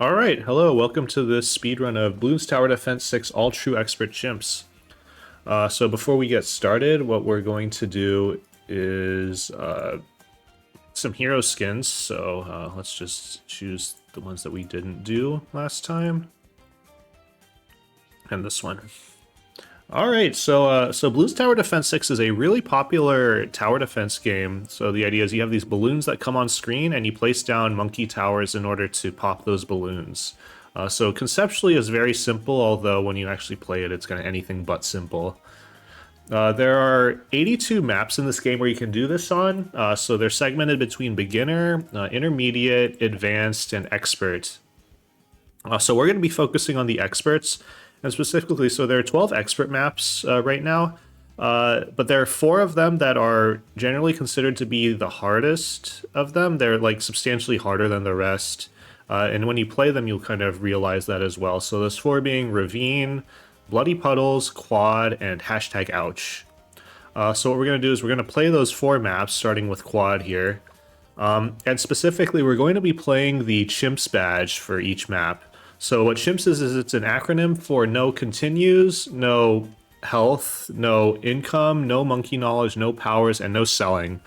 All right, hello, welcome to this speedrun of Bloons Tower Defense 6 All True Expert Chimps. So before we get started, what we're going to do is some hero skins. So let's just choose the ones that we didn't do last time. And this one. All right, so Bloons Tower Defense 6 is a really popular tower defense game. So the idea is you have these balloons that come on screen and you place down monkey towers in order to pop those balloons. So conceptually it's very simple, although when you actually play it, it's kind of anything but simple. There are 82 maps in this game where you can do this on. So they're segmented between beginner, intermediate, advanced, and expert. So we're going to be focusing on the experts. And specifically, so there are 12 expert maps right now, but there are 4 of them that are generally considered to be the hardest of them. They're like substantially harder than the rest. And when you play them, you'll kind of realize that as well. So those 4 being Ravine, Bloody Puddles, Quad, and hashtag Ouch. So what we're going to do is we're going to play those 4 maps, starting with Quad here. And specifically, we're going to be playing the Chimps badge for each map. So what Chimps is it's an acronym for no continues, no health, no income, no monkey knowledge, no powers, and no selling.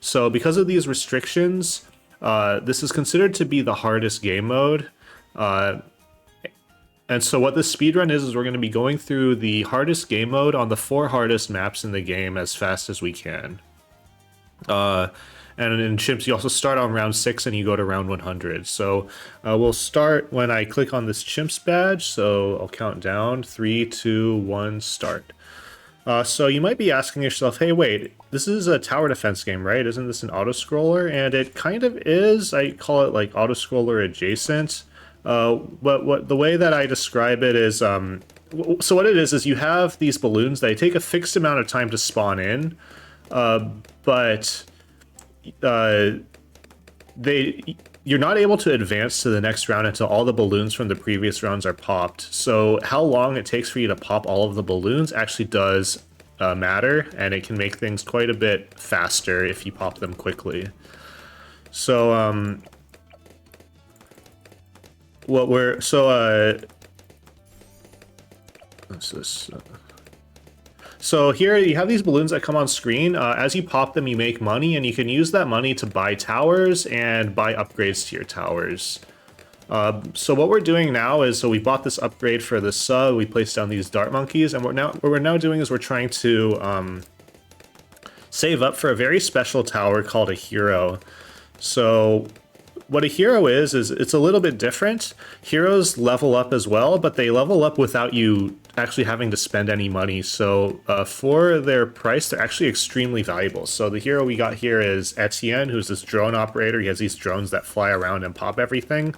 So because of these restrictions, this is considered to be the hardest game mode. And so what this speedrun is we're going to be going through the hardest game mode on the 4 hardest maps in the game as fast as we can. And in Chimps, you also start on round 6 and you go to round 100. So we'll start when I click on this Chimps badge. So I'll count down, 3, 2, 1, start. So you might be asking yourself, hey, wait, this is a tower defense game, right? Isn't this an auto-scroller? And it kind of is. I call it like auto-scroller adjacent. But the way that I describe it is, so what it is you have these balloons that take a fixed amount of time to spawn in, but you're not able to advance to the next round until all the balloons from the previous rounds are popped. So how long it takes for you to pop all of the balloons actually does matter, and it can make things quite a bit faster if you pop them quickly. So what's this? So here you have these balloons that come on screen. As you pop them, you make money, and you can use that money to buy towers and buy upgrades to your towers. So what we're doing now is, so we bought this upgrade for the sub, we placed down these dart monkeys, and what we're now doing is we're trying to save up for a very special tower called a hero. So what a hero is it's a little bit different. Heroes level up as well, but they level up without you actually having to spend any money. So for their price, they're actually extremely valuable. So the hero we got here is Etienne, who's this drone operator. He has these drones that fly around and pop everything.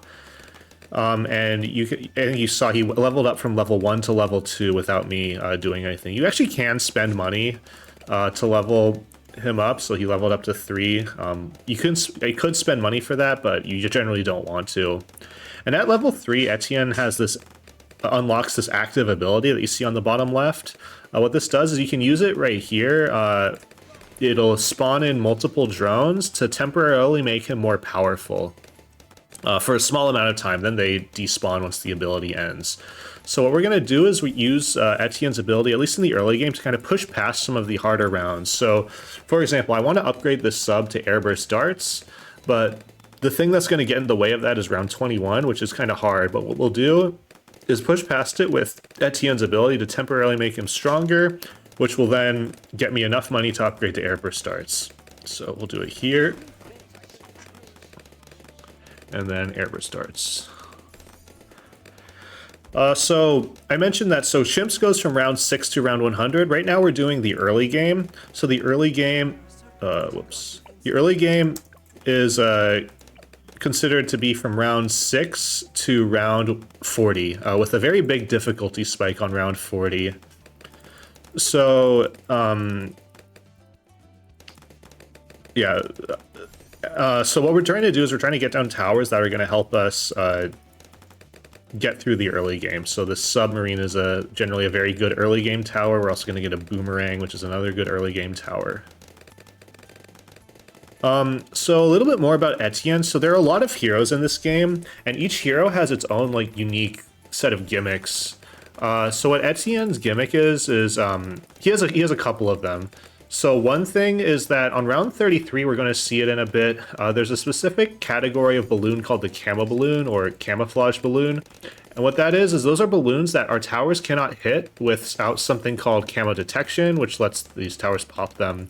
And you saw he leveled up from level 1 to level 2 without me doing anything. You actually can spend money to level him up, so he leveled up to 3. You could spend money for that, but you generally don't want to. And at level 3, Etienne has this unlocks this active ability that you see on the bottom left. What this does is you can use it right here. It'll spawn in multiple drones to temporarily make him more powerful for a small amount of time. Then they despawn once the ability ends. So what we're going to do is we use Etienne's ability, at least in the early game, to kind of push past some of the harder rounds. So, for example, I want to upgrade this sub to airburst darts, but the thing that's going to get in the way of that is round 21, which is kind of hard. But what we'll do is push past it with Etienne's ability to temporarily make him stronger, which will then get me enough money to upgrade to airburst darts. So we'll do it here, and then airburst darts. So I mentioned that, so Chimps goes from round 6 to round 100. Right now we're doing the early game. So the early game, the early game is considered to be from round 6 to round 40, with a very big difficulty spike on round 40. So, yeah. So what we're trying to do is we're trying to get down towers that are going to help us get through the early game. So the submarine is generally a very good early game tower. We're also going to get a boomerang, which is another good early game tower. So a little bit more about Etienne. So there are a lot of heroes in this game, and each hero has its own like unique set of gimmicks. So what Etienne's gimmick is he has a couple of them. So one thing is that on round 33, we're going to see it in a bit. There's a specific category of balloon called the camo balloon or camouflage balloon. And what that is those are balloons that our towers cannot hit without something called camo detection, which lets these towers pop them.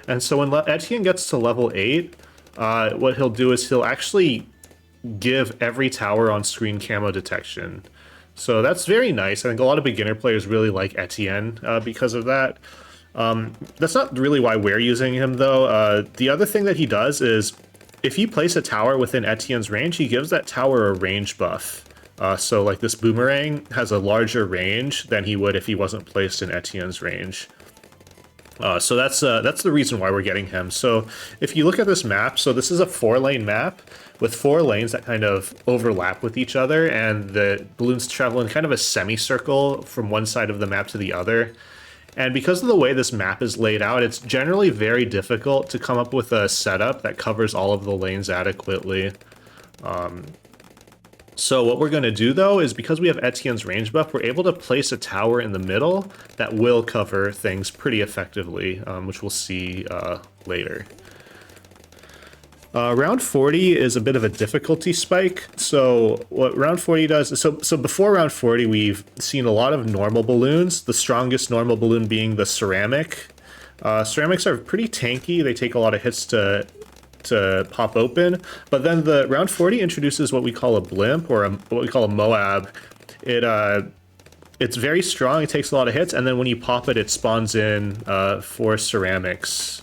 And so when Etienne gets to level 8, what he'll do is he'll actually give every tower on screen camo detection. So that's very nice. I think a lot of beginner players really like Etienne because of that. That's not really why we're using him, though. The other thing that he does is if you place a tower within Etienne's range, he gives that tower a range buff. So like this boomerang has a larger range than he would if he wasn't placed in Etienne's range. So that's the reason why we're getting him. So if you look at this map, so this is a 4-lane map with 4 lanes that kind of overlap with each other, and the balloons travel in kind of a semicircle from one side of the map to the other. And because of the way this map is laid out, it's generally very difficult to come up with a setup that covers all of the lanes adequately. So what we're going to do, though, is because we have Etienne's range buff, we're able to place a tower in the middle that will cover things pretty effectively, which we'll see later. Round 40 is a bit of a difficulty spike. So what round 40 does, so before round 40, we've seen a lot of normal balloons, the strongest normal balloon being the ceramic. Ceramics are pretty tanky. They take a lot of hits to pop open, but then the round 40 introduces what we call a blimp, or what we call a Moab. It's very strong, it takes a lot of hits, and then when you pop it, it spawns in 4 ceramics.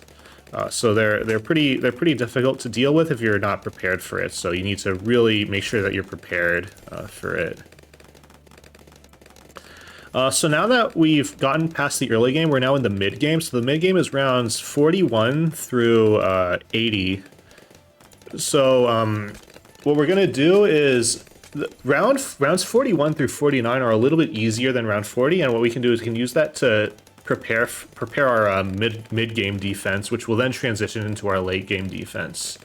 So they're pretty difficult to deal with if you're not prepared for it. So you need to really make sure that you're prepared for it. So now that we've gotten past the early game, we're now in the mid game. So the mid game is rounds 41 through 80. So what we're gonna do is rounds 41 through 49 are a little bit easier than round 40, and what we can do is we can use that to prepare our mid game defense, which will then transition into our late game defense.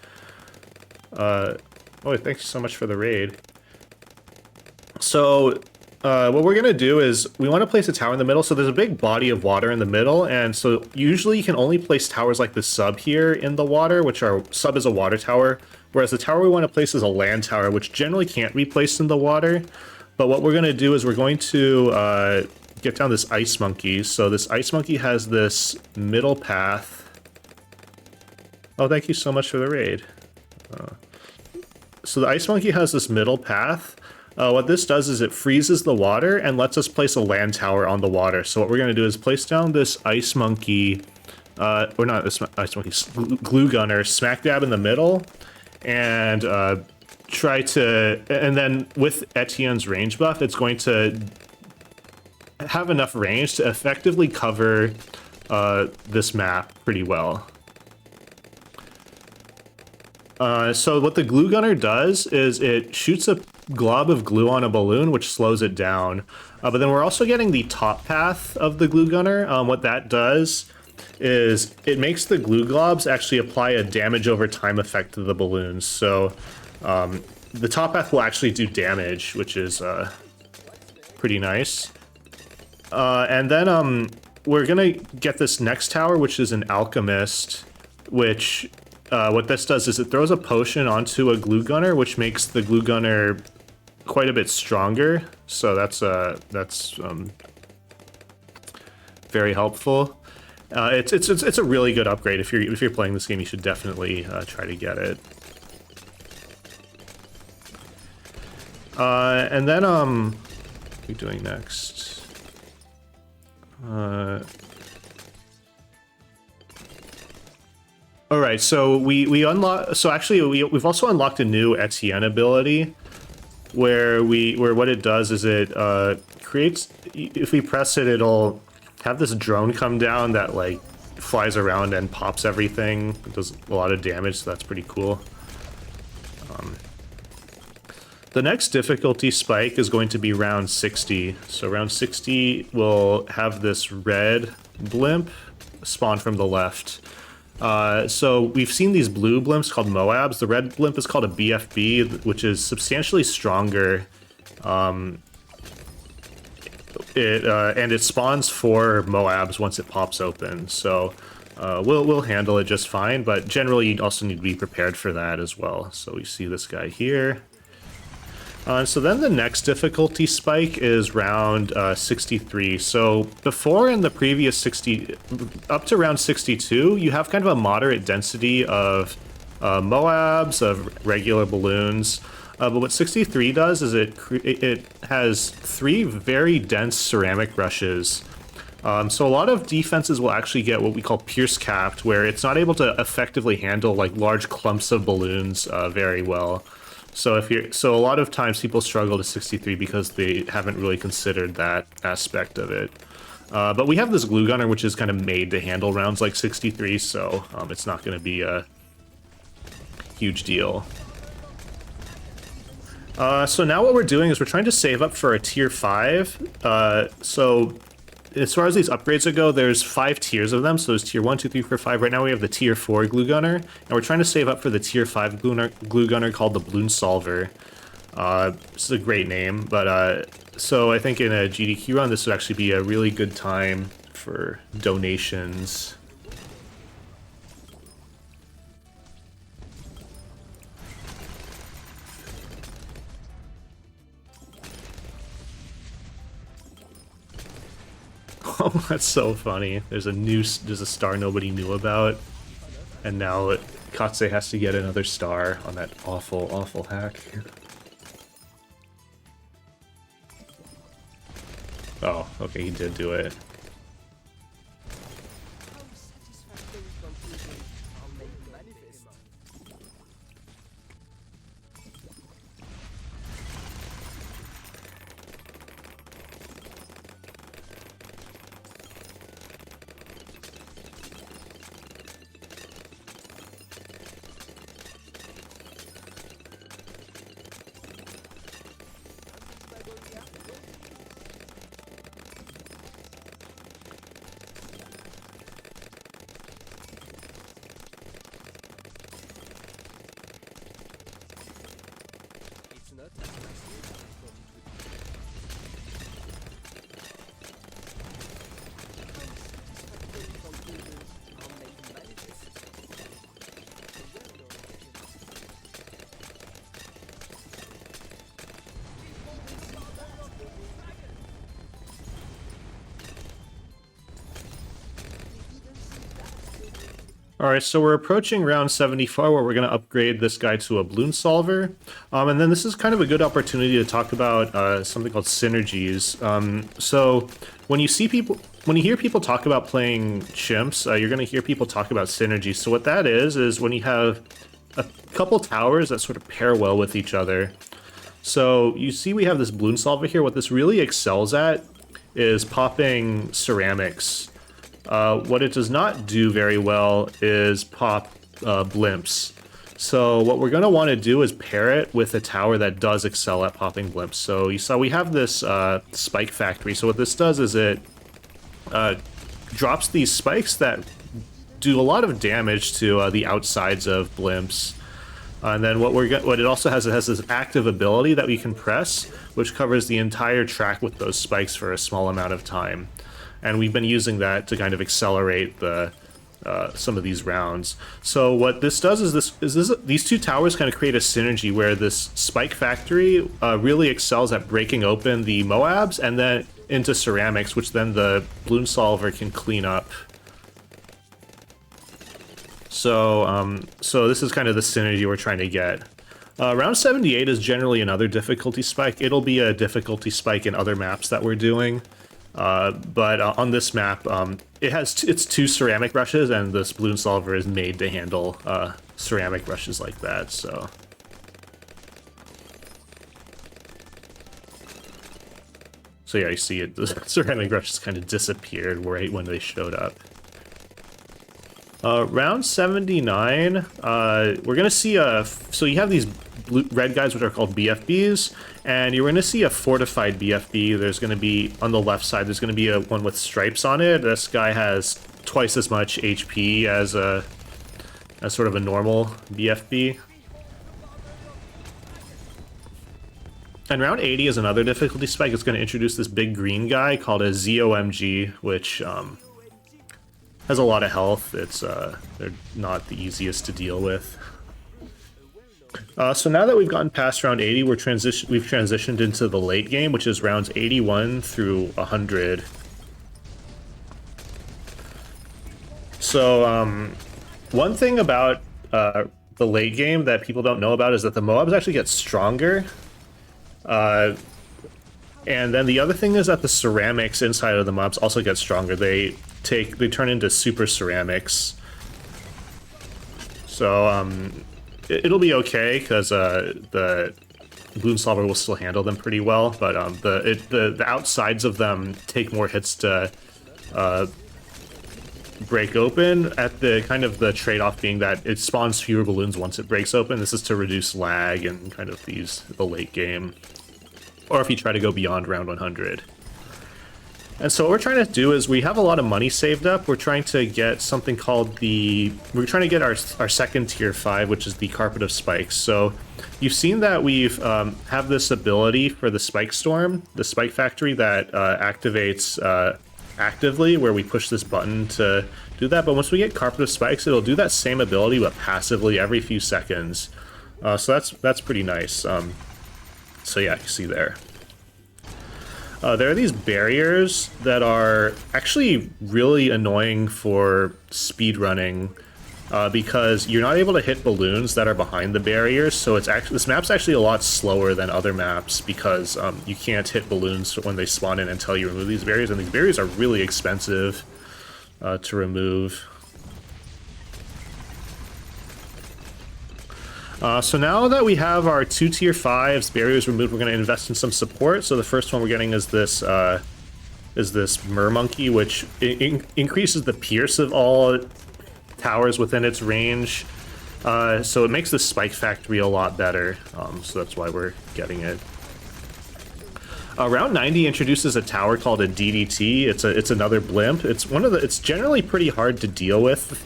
Oh, thanks so much for the raid. So what we're gonna do is we want to place a tower in the middle. So there's a big body of water in the middle, and so usually you can only place towers like the sub here in the water, which are sub is a water tower, whereas the tower we want to place is a land tower, which generally can't be placed in the water. But what we're gonna do is we're going to get down this ice monkey. So this ice monkey has this middle path. Oh, thank you so much for the raid. So the ice monkey has this middle path. What this does is it freezes the water and lets us place a land tower on the water. So what we're going to do is place down this ice monkey, or not this ice monkey, glue gunner, smack dab in the middle, and try to, and then with Etienne's range buff, it's going to have enough range to effectively cover this map pretty well. So what the glue gunner does is it shoots a glob of glue on a balloon, which slows it down. But then we're also getting the top path of the glue gunner. What that does is it makes the glue globs actually apply a damage over time effect to the balloons. So the top path will actually do damage, which is pretty nice. And then we're gonna get this next tower, which is an alchemist, which what this does is it throws a potion onto a glue gunner, which makes the glue gunner quite a bit stronger. So that's very helpful. It's a really good upgrade. If you're playing this game, you should definitely try to get it. And then what are we doing next? All right, so we unlock. So actually, we've also unlocked a new Etienne ability, where what it does is it creates. If we press it, it'll have this drone come down that like flies around and pops everything. It does a lot of damage, so that's pretty cool. The next difficulty spike is going to be round 60. So round 60 will have this red blimp spawn from the left. So we've seen these blue blimps called Moabs. The red blimp is called a BFB, which is substantially stronger. And it spawns 4 Moabs once it pops open. So we'll handle it just fine, but generally you also need to be prepared for that as well. So we see this guy here. So then the next difficulty spike is round 63. So before in the previous 60, up to round 62, you have kind of a moderate density of Moabs, of regular balloons. But what 63 does is it has 3 very dense ceramic rushes. So a lot of defenses will actually get what we call pierce capped, where it's not able to effectively handle like large clumps of balloons very well. So a lot of times people struggle to 63 because they haven't really considered that aspect of it. But we have this glue gunner, which is kind of made to handle rounds like 63, so it's not going to be a huge deal. So now what we're doing is we're trying to save up for a tier 5. So as far as these upgrades go, there's 5 tiers of them. So there's tier 1, 2, 3, 4, 5. Right now we have the tier 4 glue gunner, and we're trying to save up for the tier 5 glue gunner called the balloon solver. This is a great name, but so I think in a GDQ run this would actually be a really good time for donations. Oh, that's so funny. There's a star nobody knew about, and now Katse has to get another star on that awful, awful hack. Oh, okay, he did do it. Alright, so we're approaching round 74 where we're going to upgrade this guy to a balloon solver. And then this is kind of a good opportunity to talk about something called synergies. So when you hear people talk about playing chimps, you're going to hear people talk about synergies. So what that is when you have a couple towers that sort of pair well with each other. So you see we have this balloon solver here. What this really excels at is popping ceramics. What it does not do very well is pop blimps. So what we're going to want to do is pair it with a tower that does excel at popping blimps. So you saw we have this spike factory. So what this does is it drops these spikes that do a lot of damage to the outsides of blimps. And then what it also has, it has this active ability that we can press, which covers the entire track with those spikes for a small amount of time. And we've been using that to kind of accelerate the some of these rounds. So what this does is these two towers kind of create a synergy where this spike factory really excels at breaking open the Moabs and then into ceramics, which then the balloon solver can clean up. So so this is kind of the synergy we're trying to get. Round 78 is generally another difficulty spike. It'll be a difficulty spike in other maps that we're doing. But on this map, it's 2 ceramic rushes, and this balloon solver is made to handle ceramic rushes like that, so... So yeah, you see it, the ceramic rushes kind of disappeared right when they showed up. Round 79, we're gonna see so you have these red guys which are called BFBs, and you're gonna see a fortified BFB. There's gonna be, on the left side, there's gonna be one with stripes on it. This guy has twice as much HP as as sort of a normal BFB. And round 80 is another difficulty spike. It's going to introduce this big green guy called a ZOMG, which has a lot of health. They're not the easiest to deal with. So now that we've gotten past round 80, we've transitioned into the late game, which is rounds 81 through 100. So one thing about the late game that people don't know about is that the Moabs actually get stronger. And then the other thing is that the ceramics inside of the mobs also get stronger. They turn into super ceramics. So it'll be okay because the Balloon Solver will still handle them pretty well, but the outsides of them take more hits to break open. At the kind of the trade-off being that it spawns fewer balloons once it breaks open. This is to reduce lag and kind of the late game, or if you try to go beyond round 100. And so what we're trying to do is we have a lot of money saved up. We're trying to get something called we're trying to get our second tier 5, which is the Carpet of Spikes. So you've seen that we've have this ability for the Spike Storm, the Spike Factory, that activates actively, where we push this button to do that. But once we get Carpet of Spikes, it'll do that same ability but passively every few seconds. So that's pretty nice. So yeah, you can see there. There are these barriers that are actually really annoying for speedrunning because you're not able to hit balloons that are behind the barriers. So this map's actually a lot slower than other maps because you can't hit balloons when they spawn in until you remove these barriers, and these barriers are really expensive to remove. So now that we have our 2 tier 5s, barriers removed, we're going to invest in some support. So the first one we're getting is this Mer Monkey, which increases the pierce of all towers within its range. So it makes the Spike Factory a lot better. So that's why we're getting it. Round 90 introduces a tower called a DDT. It's another blimp. It's generally pretty hard to deal with.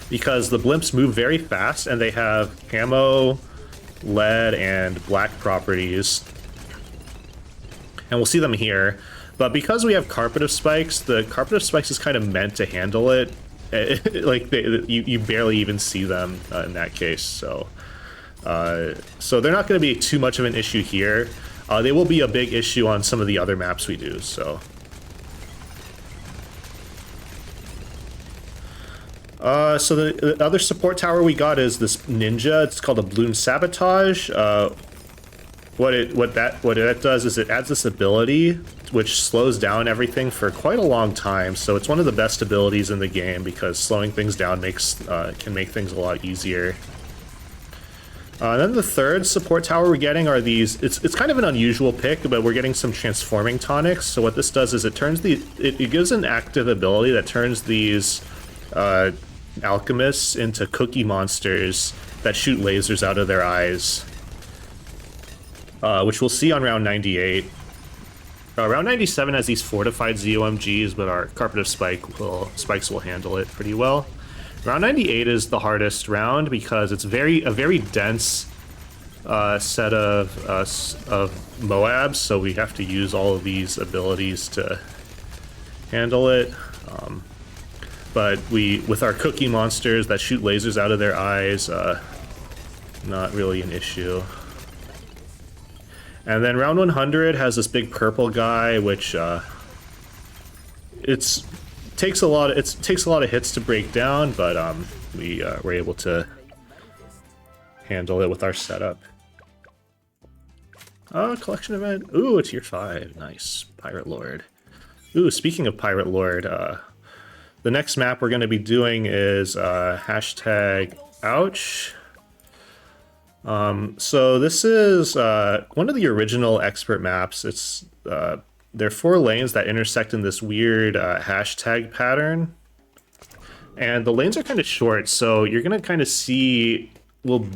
Because the blimps move very fast and they have camo, lead, and black properties. And we'll see them here. But because we have Carpet of Spikes, the Carpet of Spikes is kind of meant to handle it. Like, you barely even see them in that case. So they're not going to be too much of an issue here. They will be a big issue on some of the other maps we do, so... So the other support tower we got is this ninja. It's called a Balloon Sabotage. What it does is it adds this ability which slows down everything for quite a long time. So it's one of the best abilities in the game because slowing things down can make things a lot easier. Then the third support tower we're getting are these. It's kind of an unusual pick, but we're getting some transforming tonics. So what this does is it gives an active ability that turns these alchemists into cookie monsters that shoot lasers out of their eyes, which we'll see on round 98. Round 97 has these fortified ZOMGs, but our Carpet of Spikes will handle it pretty well. Round 98 is the hardest round because it's a very dense set of Moabs, so we have to use all of these abilities to handle it. But with our cookie monsters that shoot lasers out of their eyes, not really an issue. And then round 100 has this big purple guy, which it takes a lot of hits to break down, but we were able to handle it with our setup. Collection event. Ooh, tier 5. Nice. Pirate Lord. Ooh, speaking of Pirate Lord, the next map we're going to be doing is hashtag ouch. So this is one of the original expert maps. There are 4 lanes that intersect in this weird hashtag pattern. And the lanes are kind of short, so you're going to kind of see we'll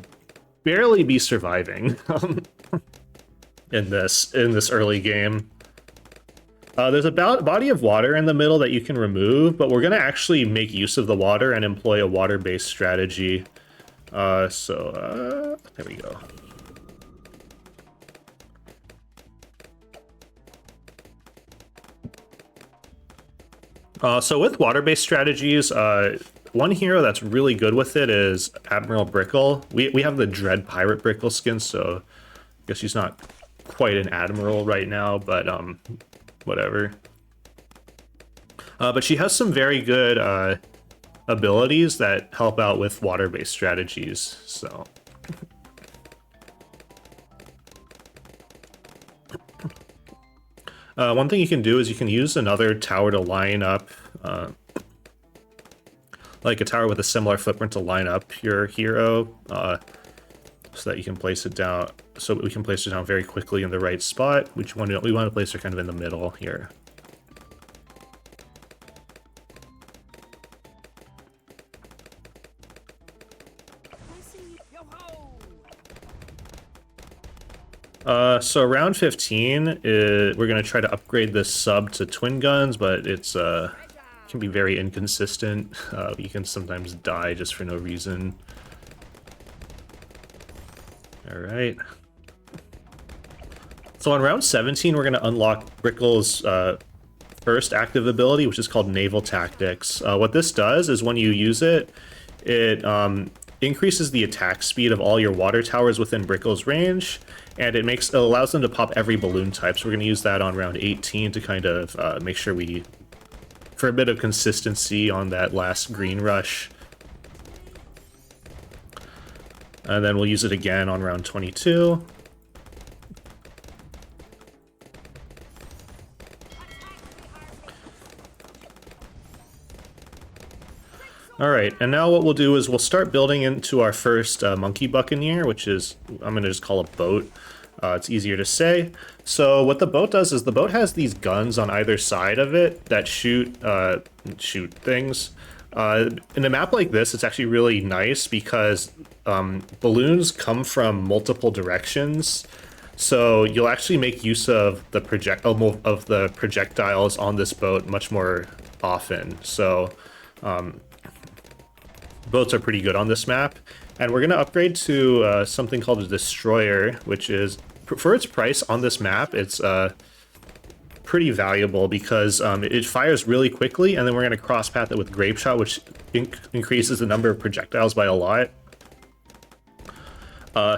barely be surviving in this early game. There's a body of water in the middle that you can remove, but we're going to actually make use of the water and employ a water-based strategy. There we go. So with water-based strategies, one hero that's really good with it is Admiral Brickle. We have the Dread Pirate Brickle skin, so I guess she's not quite an Admiral right now, but whatever. But she has some very good abilities that help out with water-based strategies, so... one thing you can do is you can use another tower to line up, like a tower with a similar footprint to line up your hero, so that you can place it down. So we can place it down very quickly in the right spot. We want to place her kind of in the middle here. So round 15, we're going to try to upgrade this sub to twin guns, but it's can be very inconsistent. You can sometimes die just for no reason. All right. So on round 17, we're going to unlock Brickle's first active ability, which is called Naval Tactics. What this does is when you use it, it increases the attack speed of all your water towers within Brickle's range, and it allows them to pop every balloon type. So we're going to use that on round 18 to kind of make sure for a bit of consistency on that last green rush. And then we'll use it again on round 22. All right, and now what we'll do is we'll start building into our first Monkey Buccaneer, which is, I'm going to just call a boat. It's easier to say. So what the boat does is the boat has these guns on either side of it that shoot things. In a map like this, it's actually really nice because balloons come from multiple directions. So you'll actually make use of the projectiles on this boat much more often. So boats are pretty good on this map, and we're going to upgrade to something called a destroyer, which is, for its price on this map, it's pretty valuable because it fires really quickly, and then we're going to cross path it with grape shot, which increases the number of projectiles by a lot.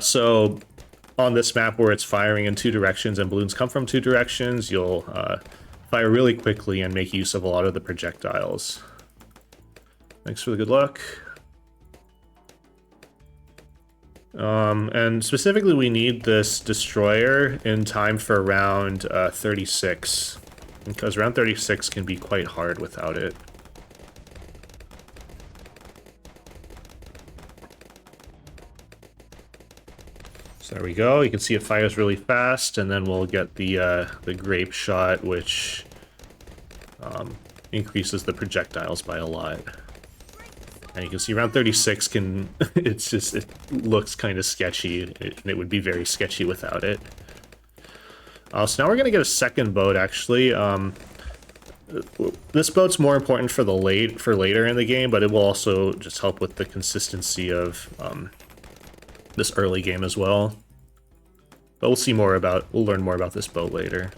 So on this map where it's firing in two directions and balloons come from two directions, you'll fire really quickly and make use of a lot of the projectiles. Thanks for the good luck. And specifically, we need this destroyer in time for round 36, because round 36 can be quite hard without it. So there we go. You can see it fires really fast, and then we'll get the grape shot, which increases the projectiles by a lot. And you can see round 36 can, it looks kind of sketchy, and it would be very sketchy without it. So now we're going to get a second boat, actually. This boat's more important for later in the game, but it will also just help with the consistency of this early game as well. But we'll learn more about this boat later.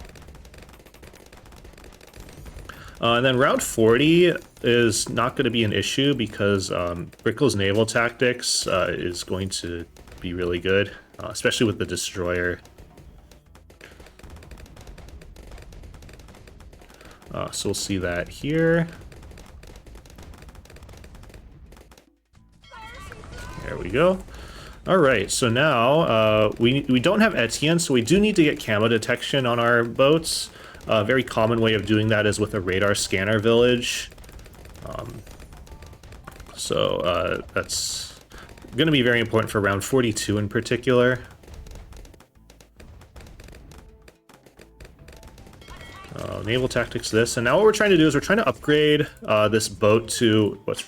And then round 40 is not going to be an issue because Brickle's naval tactics is going to be really good, especially with the destroyer. So we'll see that here. There we go. All right, so now we don't have Etienne, so we do need to get camo detection on our boats. A very common way of doing that is with a radar scanner village. That's going to be very important for round 42 in particular. Naval tactics this, and now what we're trying to do is we're trying to upgrade this boat to what's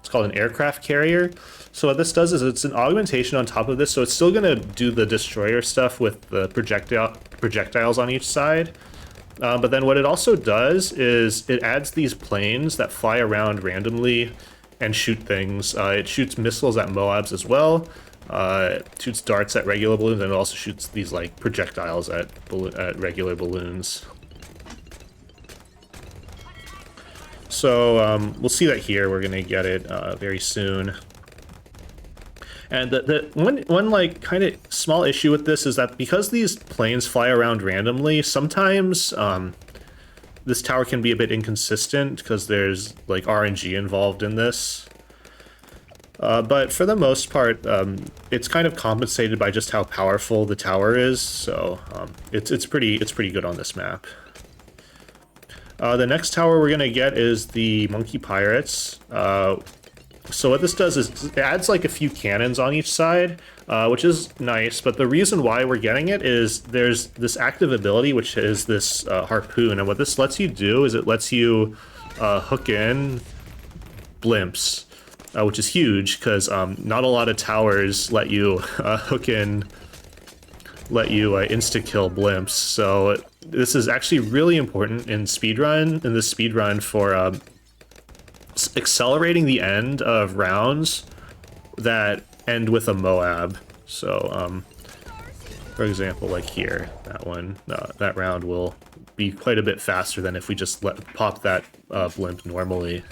called an aircraft carrier. So what this does is it's an augmentation on top of this, so it's still going to do the destroyer stuff with the projectiles on each side. But then what it also does is it adds these planes that fly around randomly and shoot things. It shoots missiles at Moabs as well. Shoots darts at regular balloons, and it also shoots these like projectiles at regular balloons. So we'll see that here. We're gonna get it very soon. And the one like kind of small issue with this is that because these planes fly around randomly, sometimes this tower can be a bit inconsistent because there's like RNG involved in this. But for the most part, it's kind of compensated by just how powerful the tower is. So it's pretty good on this map. The next tower we're gonna get is the Monkey Pirates. So what this does is it adds like a few cannons on each side, which is nice, but the reason why we're getting it is there's this active ability, which is this harpoon, and what this lets you do is it lets you hook in blimps, which is huge, because not a lot of towers let you insta-kill blimps, so this is actually really important in this speedrun for accelerating the end of rounds that end with a Moab. So, for example, like here, that round will be quite a bit faster than if we just pop that blimp normally.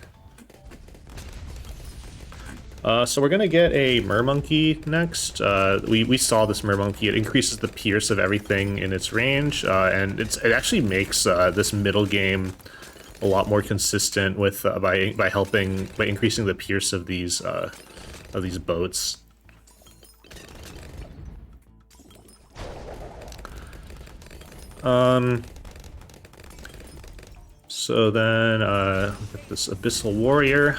So we're gonna get a Mermonkey next. We saw this Mermonkey. It increases the pierce of everything in its range, and it actually makes this middle game a lot more consistent with by increasing the pierce of these boats. So then get this Abyssal Warrior.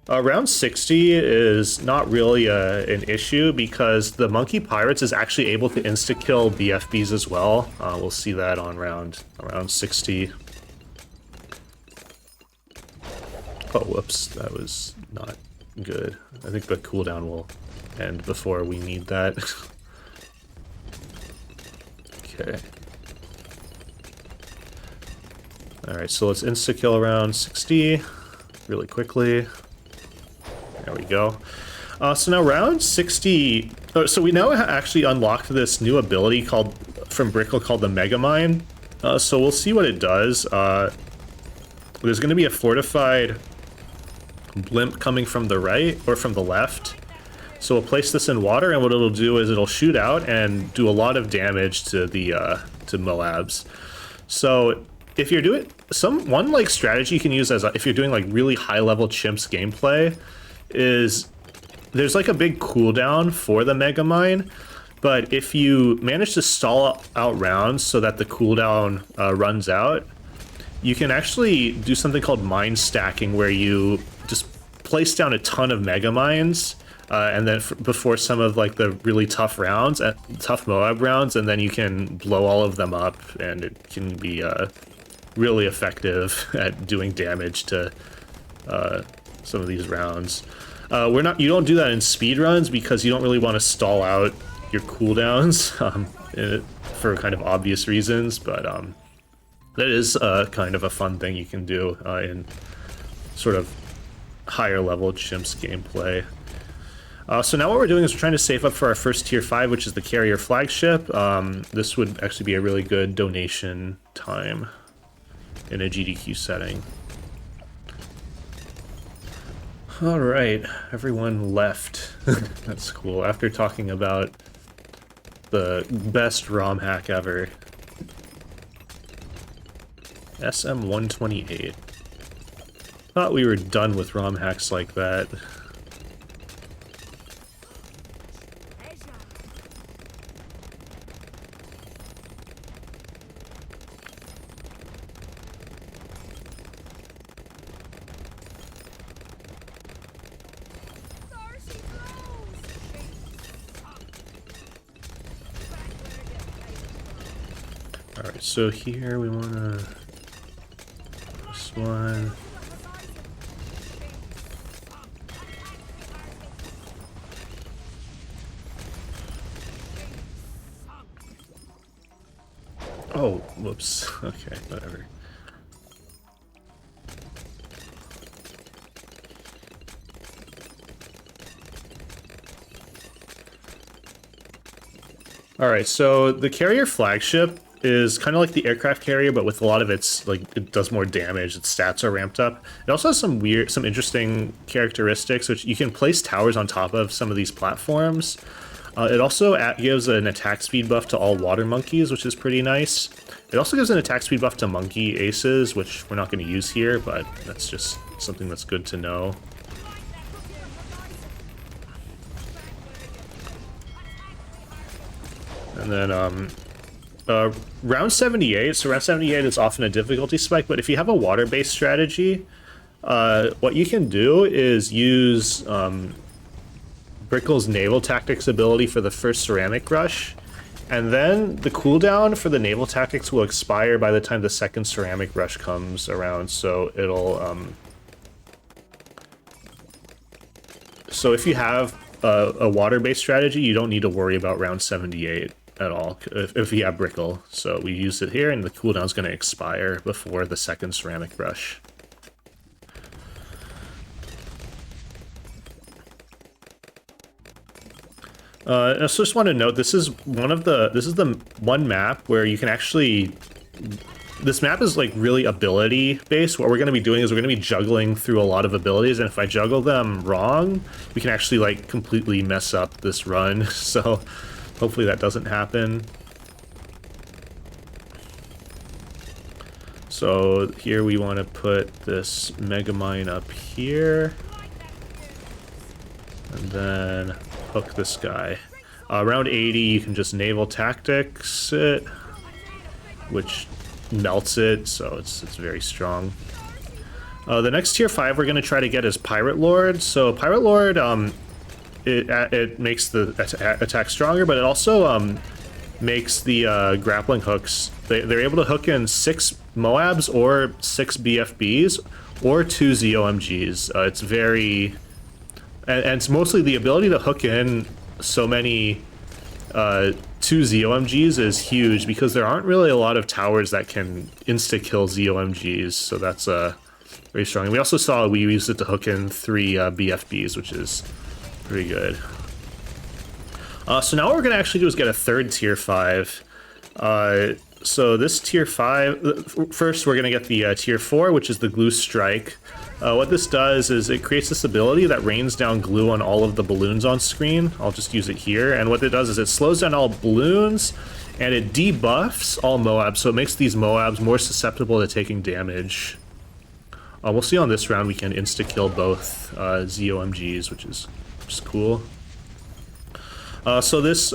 Round 60 is not really an issue because the Monkey Pirates is actually able to insta-kill BFBs as well. We'll see that on round 60. Oh, whoops, that was not good. I think the cooldown will end before we need that. Okay. Alright, so let's insta-kill around 60 really quickly. There we go. So now round 60... so we now actually unlocked this new ability from Brickle called the Mega Mine. So we'll see what it does. There's going to be a fortified blimp coming from the right, or from the left. So we'll place this in water, and what it'll do is it'll shoot out and do a lot of damage to the to Moabs. So if you're doing... one like strategy you can use if you're doing like really high-level Chimps gameplay is there's like a big cooldown for the Mega Mine, but if you manage to stall out rounds so that the cooldown runs out, you can actually do something called mine stacking, where you just place down a ton of Mega Mines and then before some of like the really tough rounds, tough Moab rounds, and then you can blow all of them up, and it can be really effective at doing damage to some of these rounds. You don't do that in speedruns because you don't really want to stall out your cooldowns for kind of obvious reasons, but that is kind of a fun thing you can do in sort of higher level Chimps gameplay. So now what we're doing is we're trying to save up for our first tier 5, which is the carrier flagship. This would actually be a really good donation time in a GDQ setting. Alright, everyone left. That's cool. After talking about the best ROM hack ever. SM128. Thought we were done with ROM hacks like that. Alright, so here we wanna... this one... Oh, whoops. Okay, whatever. Alright, so the carrier flagship is kind of like the aircraft carrier, but with a lot of its, like, it does more damage, its stats are ramped up. It also has some interesting characteristics, which you can place towers on top of some of these platforms. It also gives an attack speed buff to all water monkeys, which is pretty nice. It also gives an attack speed buff to monkey aces, which we're not going to use here, but that's just something that's good to know. And then round 78, so round 78 is often a difficulty spike, but if you have a water-based strategy, what you can do is use Brickle's naval tactics ability for the first ceramic rush, and then the cooldown for the naval tactics will expire by the time the second ceramic rush comes around, so it'll so if you have a water-based strategy, you don't need to worry about round 78 at all if you have Brickle. So we use it here, and the cooldown's going to expire before the second ceramic rush. I also just want to note this is the one map where you can actually. This map is like really ability based. What we're going to be doing is we're going to be juggling through a lot of abilities, and if I juggle them wrong, we can actually like completely mess up this run. So hopefully that doesn't happen. So here we want to put this Megamind up here, and then hook this guy. Round 80, you can just naval tactics it, which melts it, so it's very strong. The next tier 5 we're going to try to get is Pirate Lord. So Pirate Lord, it makes the attack stronger, but it also makes the grappling hooks. They're able to hook in 6 Moabs or 6 BFBs or 2 ZOMGs. It's very... And it's mostly the ability to hook in so many 2 ZOMGs is huge, because there aren't really a lot of towers that can insta-kill ZOMGs, so that's very strong. And we also saw we used it to hook in 3 BFBs, which is pretty good. So now what we're going to actually do is get a third tier 5. So this tier 5, first we're going to get the tier 4, which is the Glue Strike. What this does is it creates this ability that rains down glue on all of the balloons on screen. I'll just use it here. And what it does is it slows down all balloons, and it debuffs all Moabs, so it makes these Moabs more susceptible to taking damage. We'll see on this round we can insta-kill both ZOMGs, which is cool. So this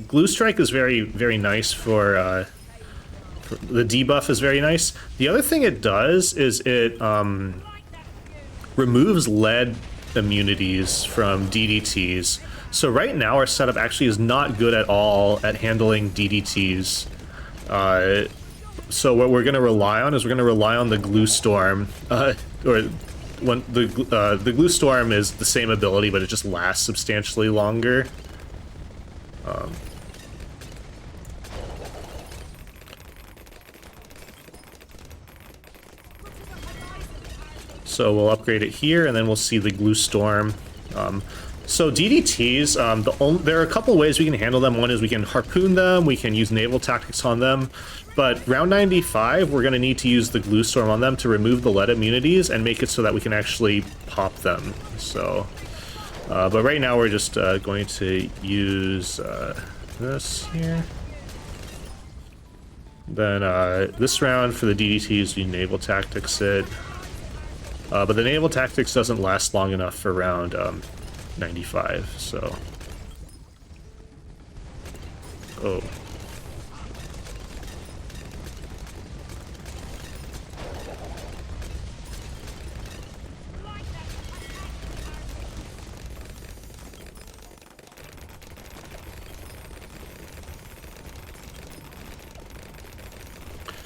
Glue Strike is very, very nice for the debuff is very nice. The other thing it does is it removes lead immunities from DDTs. So right now our setup actually is not good at all at handling DDTs. So what we're going to rely on is we're going to rely on the Glue Storm. Or when the Glue Storm is the same ability, but it just lasts substantially longer. So we'll upgrade it here, and then we'll see the Glue Storm. So DDTs, there are a couple ways we can handle them. One is we can harpoon them, we can use naval tactics on them, but round 95, we're going to need to use the Glue Storm on them to remove the lead immunities and make it so that we can actually pop them. So, but right now we're just going to use this here. Then this round for the DDTs, we naval tactics it. But the naval tactics doesn't last long enough for round 95, so... Oh.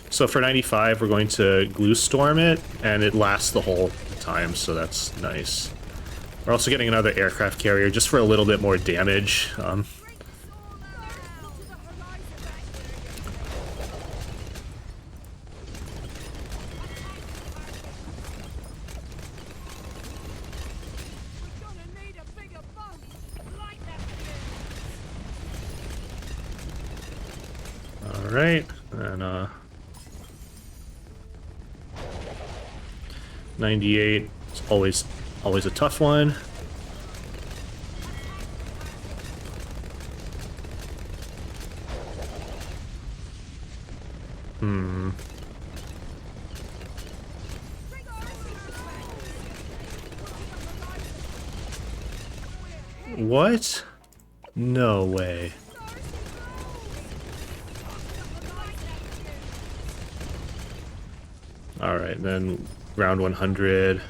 So for 95, we're going to Glue Storm it, and it lasts the whole time, so that's nice. We're also getting another aircraft carrier just for a little bit more damage. right, and 98 is always a tough one. What? No way. All right, then round 100.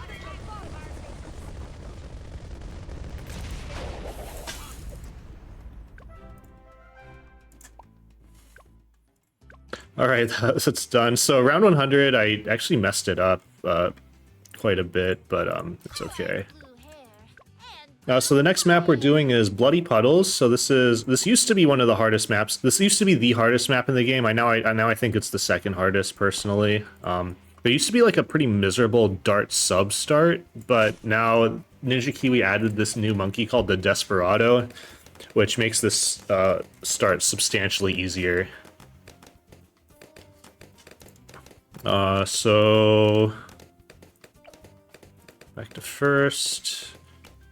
All right, that's done. So round 100, I actually messed it up quite a bit, but it's okay. So the next map we're doing is Bloody Puddles. So this used to be one of the hardest maps. This used to be the hardest map in the game. I now think it's the second hardest personally. There used to be like a pretty miserable dart sub start, but now Ninja Kiwi added this new monkey called the Desperado, which makes this start substantially easier. So back to first.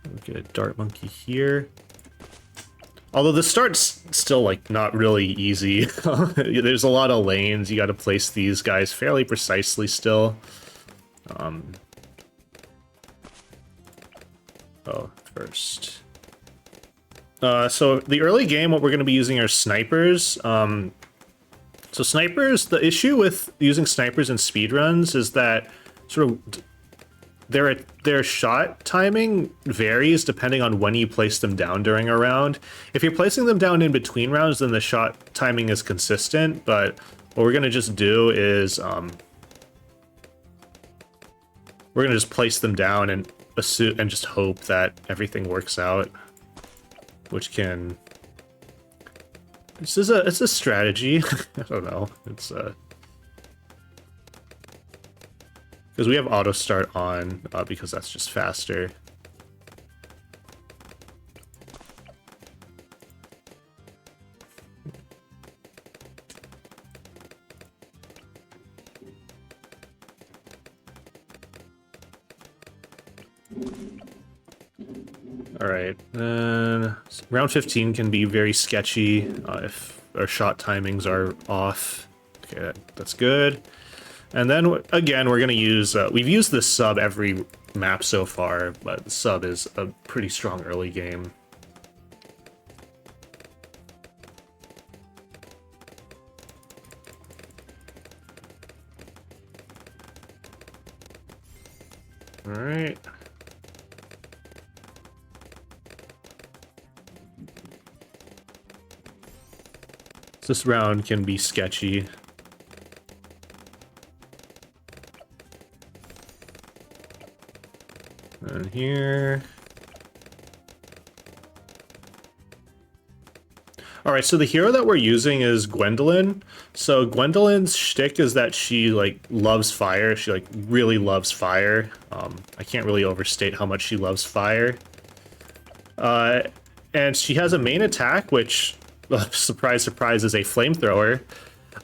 We'll get a dart monkey here. Although the start's still like not really easy. There's a lot of lanes. You got to place these guys fairly precisely still. Oh, first. So the early game, what we're going to be using are snipers. So snipers, the issue with using snipers in speedruns is that sort of their shot timing varies depending on when you place them down during a round. If you're placing them down in between rounds, then the shot timing is consistent, but what we're gonna just do is we're gonna just place them down and assume and just hope that everything works out, which can... it's a strategy. I don't know. It's because we have auto start on because that's just faster. All right, then round 15 can be very sketchy if our shot timings are off. Okay, that's good. And then again, we're gonna use, we've used this sub every map so far, but the sub is a pretty strong early game. All right. This round can be sketchy. And here. All right, so the hero that we're using is Gwendolyn. So Gwendolyn's shtick is that she like loves fire. She like really loves fire. I can't really overstate how much she loves fire. And she has a main attack, which, surprise, surprise, is a flamethrower.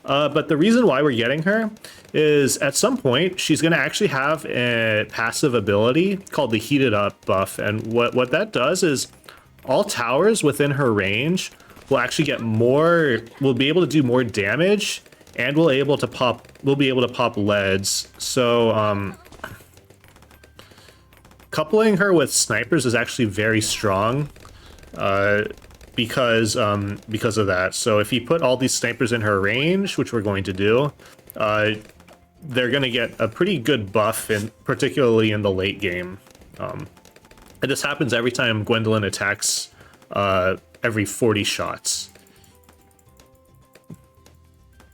But the reason why we're getting her is at some point she's going to actually have a passive ability called the Heated Up buff, and what that does is all towers within her range will actually get more. Will be able to do more damage, and we'll be able to pop leads. So coupling her with snipers is actually very strong. Because of that. So if you put all these snipers in her range, which we're going to do, they're going to get a pretty good buff, particularly in the late game. And this happens every time Gwendolyn attacks every 40 shots.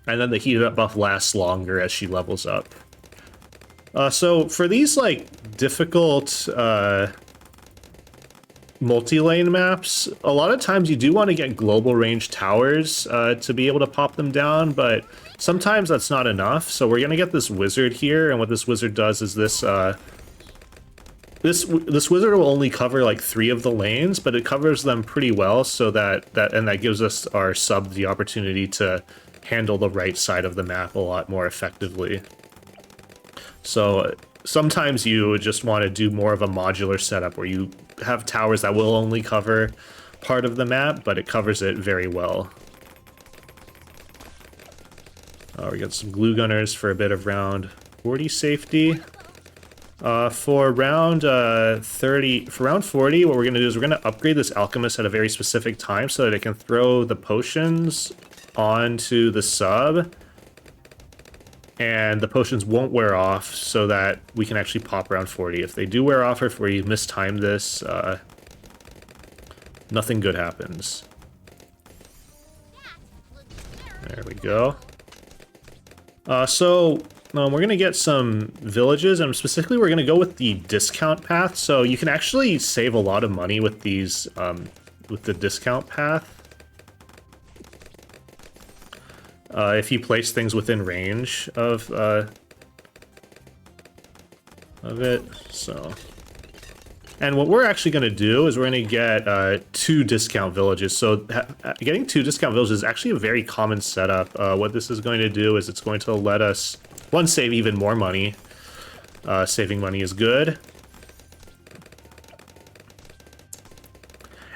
And then the heated up buff lasts longer as she levels up. So for these like difficult multi-lane maps, a lot of times you do want to get global range towers to be able to pop them down, but sometimes that's not enough. So we're gonna get this wizard here, and what this wizard does is this wizard will only cover like 3 of the lanes, but it covers them pretty well, so that gives us our sub the opportunity to handle the right side of the map a lot more effectively. So sometimes you just want to do more of a modular setup where you have towers that will only cover part of the map, but it covers it very well. We got some glue gunners for a bit of round 40 safety. For round 30, for round 40, what we're going to do is we're going to upgrade this alchemist at a very specific time so that it can throw the potions onto the sub, and the potions won't wear off so that we can actually pop round 40. If they do wear off or if we mistime this, nothing good happens. There we go. We're going to get some villages, and specifically we're going to go with the discount path. So you can actually save a lot of money with these, with the discount path. If you place things within range of it, so... And what we're actually going to do is we're going to get 2 discount villages. So getting 2 discount villages is actually a very common setup. What this is going to do is it's going to let us, one, save even more money. Saving money is good.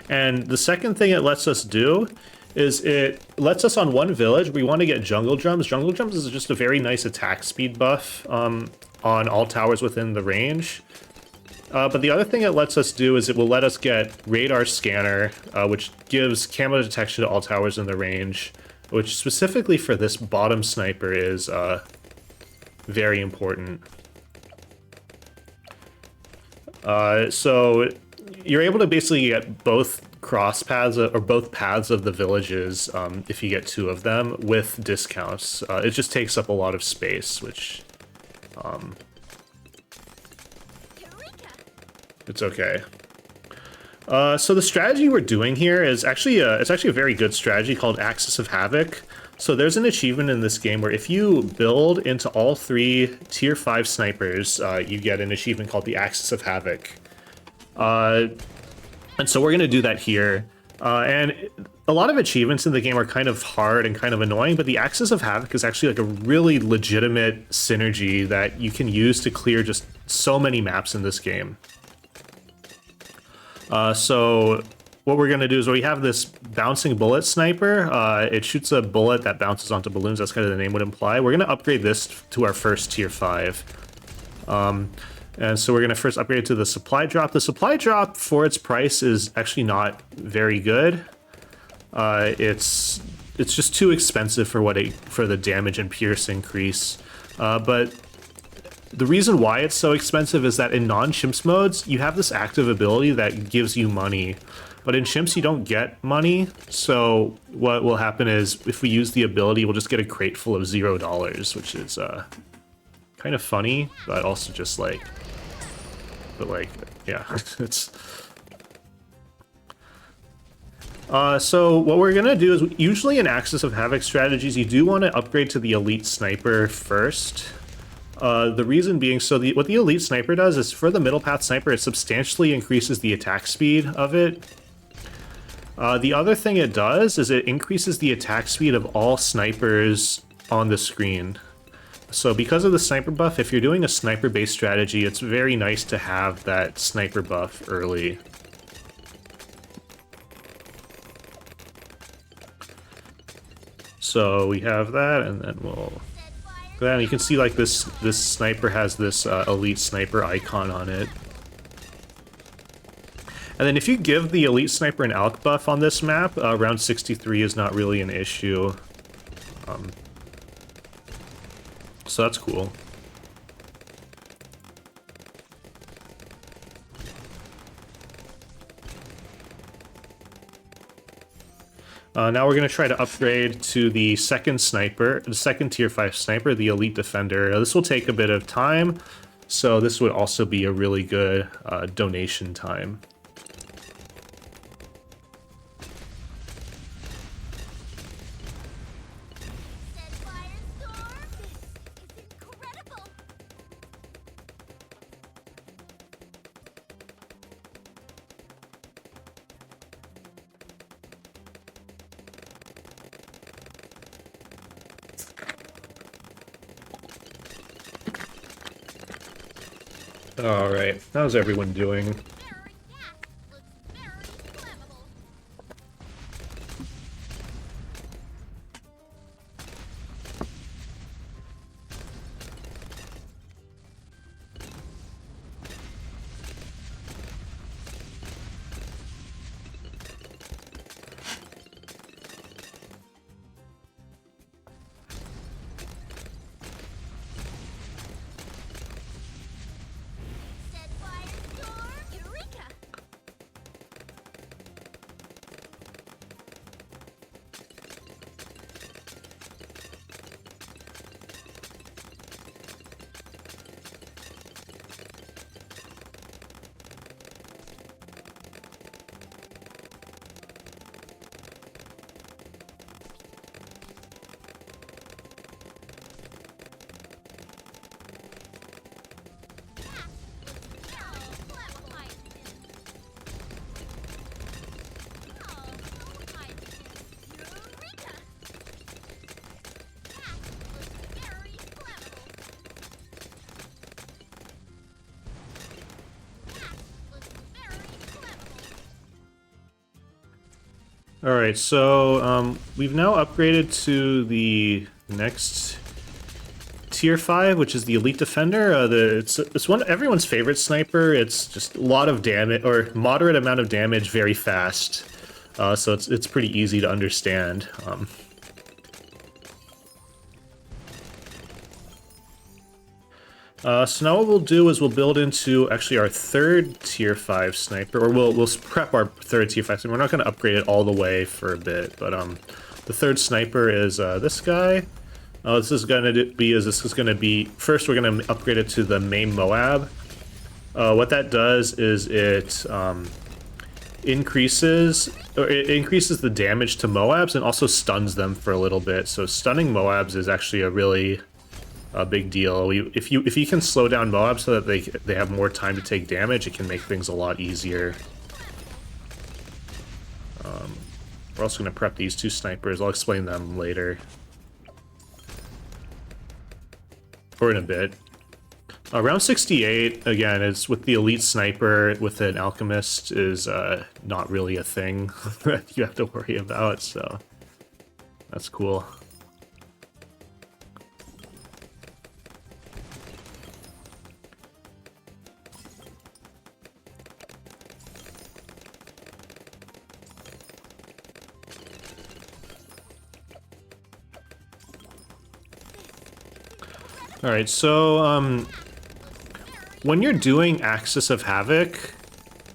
And the second thing it lets us do is it lets us on one village, we want to get jungle drums. Jungle drums is just a very nice attack speed buff on all towers within the range. But the other thing it lets us do is it will let us get radar scanner, which gives camo detection to all towers in the range, which specifically for this bottom sniper is very important. So you're able to basically get both cross paths or both paths of the villages if you get 2 of them with discounts. It just takes up a lot of space, which it's okay. So the strategy we're doing here is actually it's actually a very good strategy called Axis of Havoc. So there's an achievement in this game where if you build into all 3 tier 5 snipers, you get an achievement called the Axis of Havoc. And so we're going to do that here. And a lot of achievements in the game are kind of hard and kind of annoying, but the Axis of Havoc is actually like a really legitimate synergy that you can use to clear just so many maps in this game. So what we're going to do is we have this bouncing bullet sniper. It shoots a bullet that bounces onto balloons. That's kind of the name would imply. We're going to upgrade this to our first tier 5. And so we're going to first upgrade it to the supply drop. The supply drop for its price is actually not very good. It's just too expensive for for the damage and pierce increase. But the reason why it's so expensive is that in non-Chimps modes, you have this active ability that gives you money. But in Chimps, you don't get money. So what will happen is if we use the ability, we'll just get a crate full of $0, which is kind of funny, but also just like... But like, yeah, it's... So what we're gonna do is, usually in Axis of Havoc strategies, you do want to upgrade to the Elite Sniper first. The reason being, so what the Elite Sniper does is, for the middle path sniper, it substantially increases the attack speed of it. The other thing it does is it increases the attack speed of all snipers on the screen. So because of the sniper buff, if you're doing a sniper-based strategy, it's very nice to have that sniper buff early. So we have that, and then we'll... Then you can see like this sniper has this elite sniper icon on it. And then if you give the elite sniper an alch buff on this map, round 63 is not really an issue. So that's cool. Now we're going to try to upgrade to the second sniper, the second tier 5 sniper, the Elite Defender. This will take a bit of time, so this would also be a really good donation time. Alright, how's everyone doing? Alright, so we've now upgraded to the next tier 5, which is the Elite Defender. It's one everyone's favorite sniper. It's just a lot of damage, or moderate amount of damage, very fast. So it's pretty easy to understand. So now what we'll do is we'll build into actually our third tier 5 sniper, or we'll prep our third tier 5 sniper. We're not going to upgrade it all the way for a bit, but the third sniper is this guy. This is going to be first we're going to upgrade it to the main Moab. What that does is it increases the damage to Moabs and also stuns them for a little bit. So stunning Moabs is actually a big deal. If you can slow down Moab so that they have more time to take damage, it can make things a lot easier. We're also going to prep these two snipers. I'll explain them later. Or in a bit. Round 68, again, is with the elite sniper with an alchemist is not really a thing that you have to worry about, so that's cool. Alright, so when you're doing Axis of Havoc,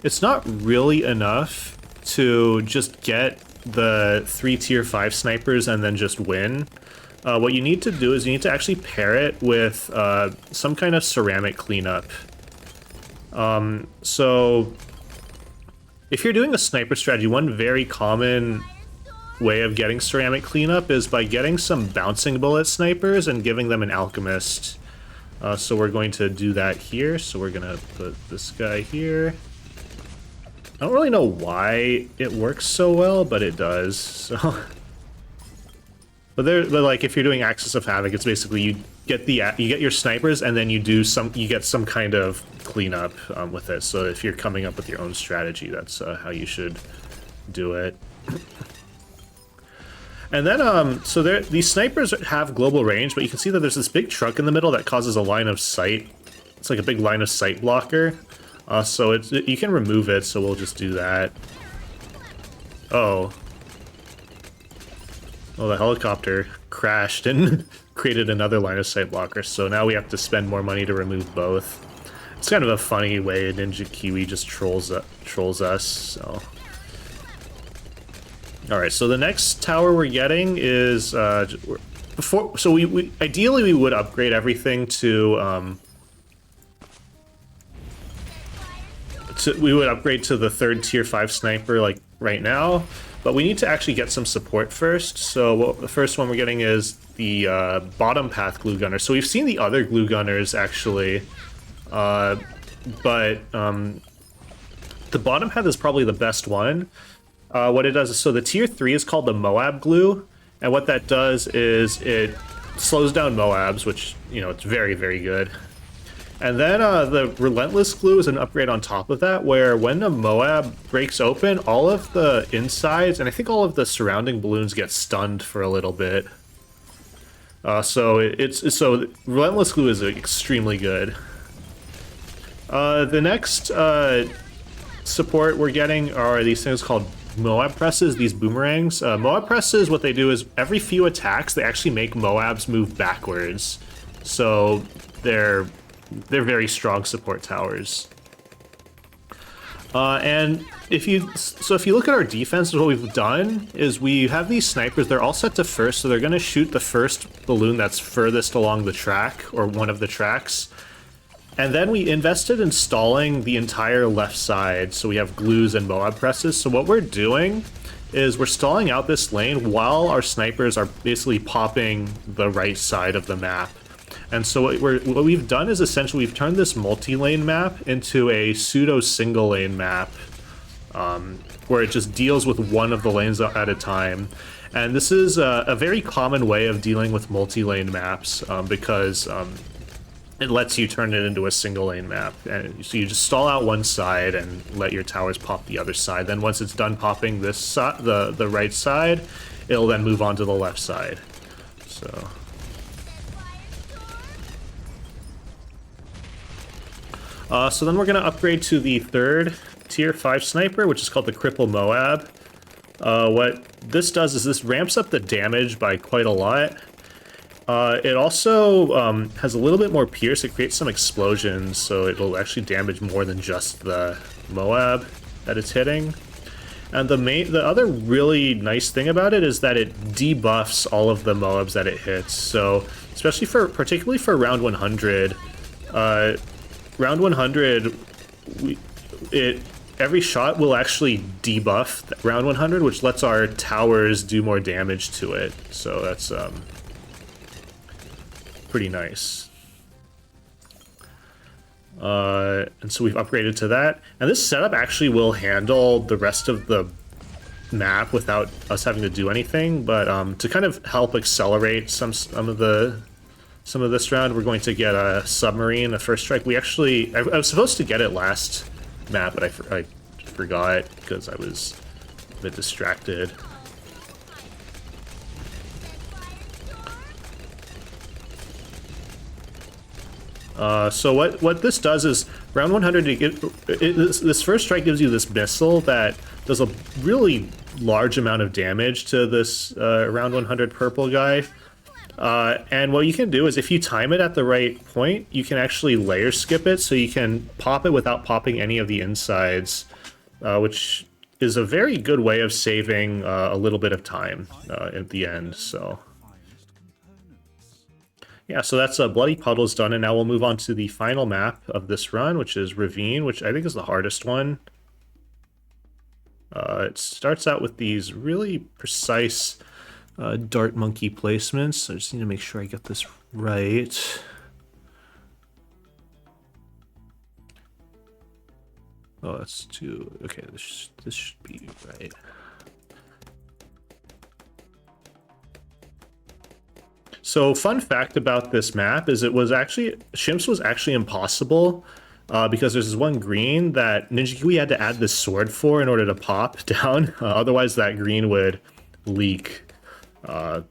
it's not really enough to just get the 3 tier 5 snipers and then just win. What you need to do is you need to actually pair it with some kind of ceramic cleanup. So if you're doing a sniper strategy, one very common way of getting ceramic cleanup is by getting some bouncing bullet snipers and giving them an alchemist. So we're going to do that here. So we're gonna put this guy here. I don't really know why it works so well, but it does. So, but like if you're doing Axis of Havoc, it's basically you get your snipers and then you get some kind of cleanup with it. So if you're coming up with your own strategy, that's how you should do it. And then, so these snipers have global range, but you can see that there's this big truck in the middle that causes a line of sight. It's like a big line of sight blocker. So you can remove it, so we'll just do that. Oh. Oh, the helicopter crashed and created another line of sight blocker, so now we have to spend more money to remove both. It's kind of a funny way Ninja Kiwi just trolls us, so... Alright, so the next tower we're getting is, so we ideally we would upgrade everything to we would upgrade to the 3rd tier 5 sniper, like, right now, but we need to actually get some support first. So the first one we're getting is the bottom path glue gunner. So we've seen the other glue gunners, actually, but the bottom path is probably the best one. What it does is, so the tier 3 is called the Moab glue, and what that does is it slows down Moabs, which, you know, it's very, very good. And then the Relentless Glue is an upgrade on top of that, where when a Moab breaks open, all of the insides, and I think all of the surrounding balloons get stunned for a little bit. So Relentless Glue is extremely good. The next support we're getting are these things called Moab presses, these boomerangs. Moab presses, what they do is every few attacks, they actually make Moabs move backwards. So they're very strong support towers. And if you look at our defense, what we've done is we have these snipers. They're all set to first, so they're going to shoot the first balloon that's furthest along the track, or one of the tracks. And then we invested in stalling the entire left side, so we have glues and Moab presses. So what we're doing is we're stalling out this lane while our snipers are basically popping the right side of the map. And so what we've done is essentially we've turned this multi-lane map into a pseudo single lane map, where it just deals with one of the lanes at a time. And this is a very common way of dealing with multi-lane maps, because it lets you turn it into a single lane map. And so you just stall out one side and let your towers pop the other side. Then once it's done popping this the right side, it'll then move on to the left side. So. So then we're going to upgrade to the third tier 5 sniper, which is called the Cripple Moab. What this does is this ramps up the damage by quite a lot. It also has a little bit more pierce. It creates some explosions, so it'll actually damage more than just the Moab that it's hitting. And the other really nice thing about it is that it debuffs all of the Moabs that it hits. So especially particularly for round 100. Round 100, every shot will actually debuff round 100, which lets our towers do more damage to it. So that's pretty nice. And so we've upgraded to that. And this setup actually will handle the rest of the map without us having to do anything. But to kind of help accelerate some of this round, we're going to get a submarine, a first strike. I was supposed to get it last map, but I forgot because I was a bit distracted. So what this does is round 100, this first strike gives you this missile that does a really large amount of damage to this round 100 purple guy. And what you can do is if you time it at the right point, you can actually layer skip it, so you can pop it without popping any of the insides, which is a very good way of saving a little bit of time at the end. So yeah, so that's Bloody Puddles done, and now we'll move on to the final map of this run, which is Ravine, which I think is the hardest one. It starts out with these really precise dart monkey placements. I just need to make sure I get this right. Oh, that's too... Okay, this should be right. So, fun fact about this map is Chimps was actually impossible because there's this one green that Ninja Kiwi had to add this sword for in order to pop down. Otherwise, that green would leak. So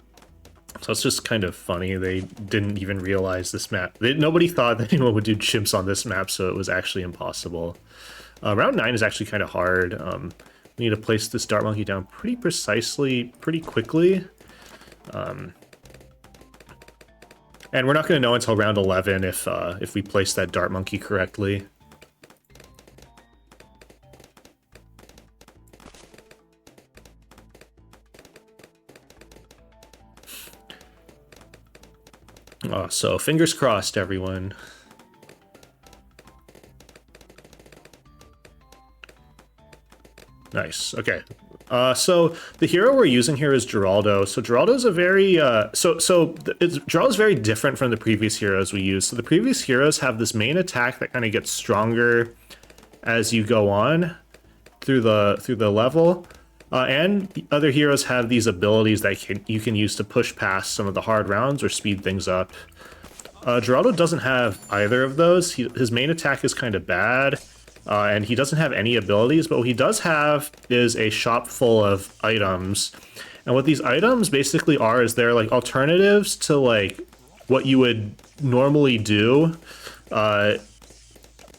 it's just kind of funny. They didn't even realize this map. Nobody thought that anyone would do Chimps on this map, so it was actually impossible. Round 9 is actually kind of hard. We need to place this dart monkey down pretty precisely, pretty quickly. And we're not going to know until round 11 if we place that dart monkey correctly. So fingers crossed, everyone. Nice. Okay. So the hero we're using here is Geraldo. So Geraldo's a very Geraldo's very different from the previous heroes we use. So the previous heroes have this main attack that kind of gets stronger as you go on through the level. And the other heroes have these abilities that you can use to push past some of the hard rounds or speed things up. Geraldo doesn't have either of those. His main attack is kind of bad, and he doesn't have any abilities, but what he does have is a shop full of items. And what these items basically are is they're like alternatives to like what you would normally do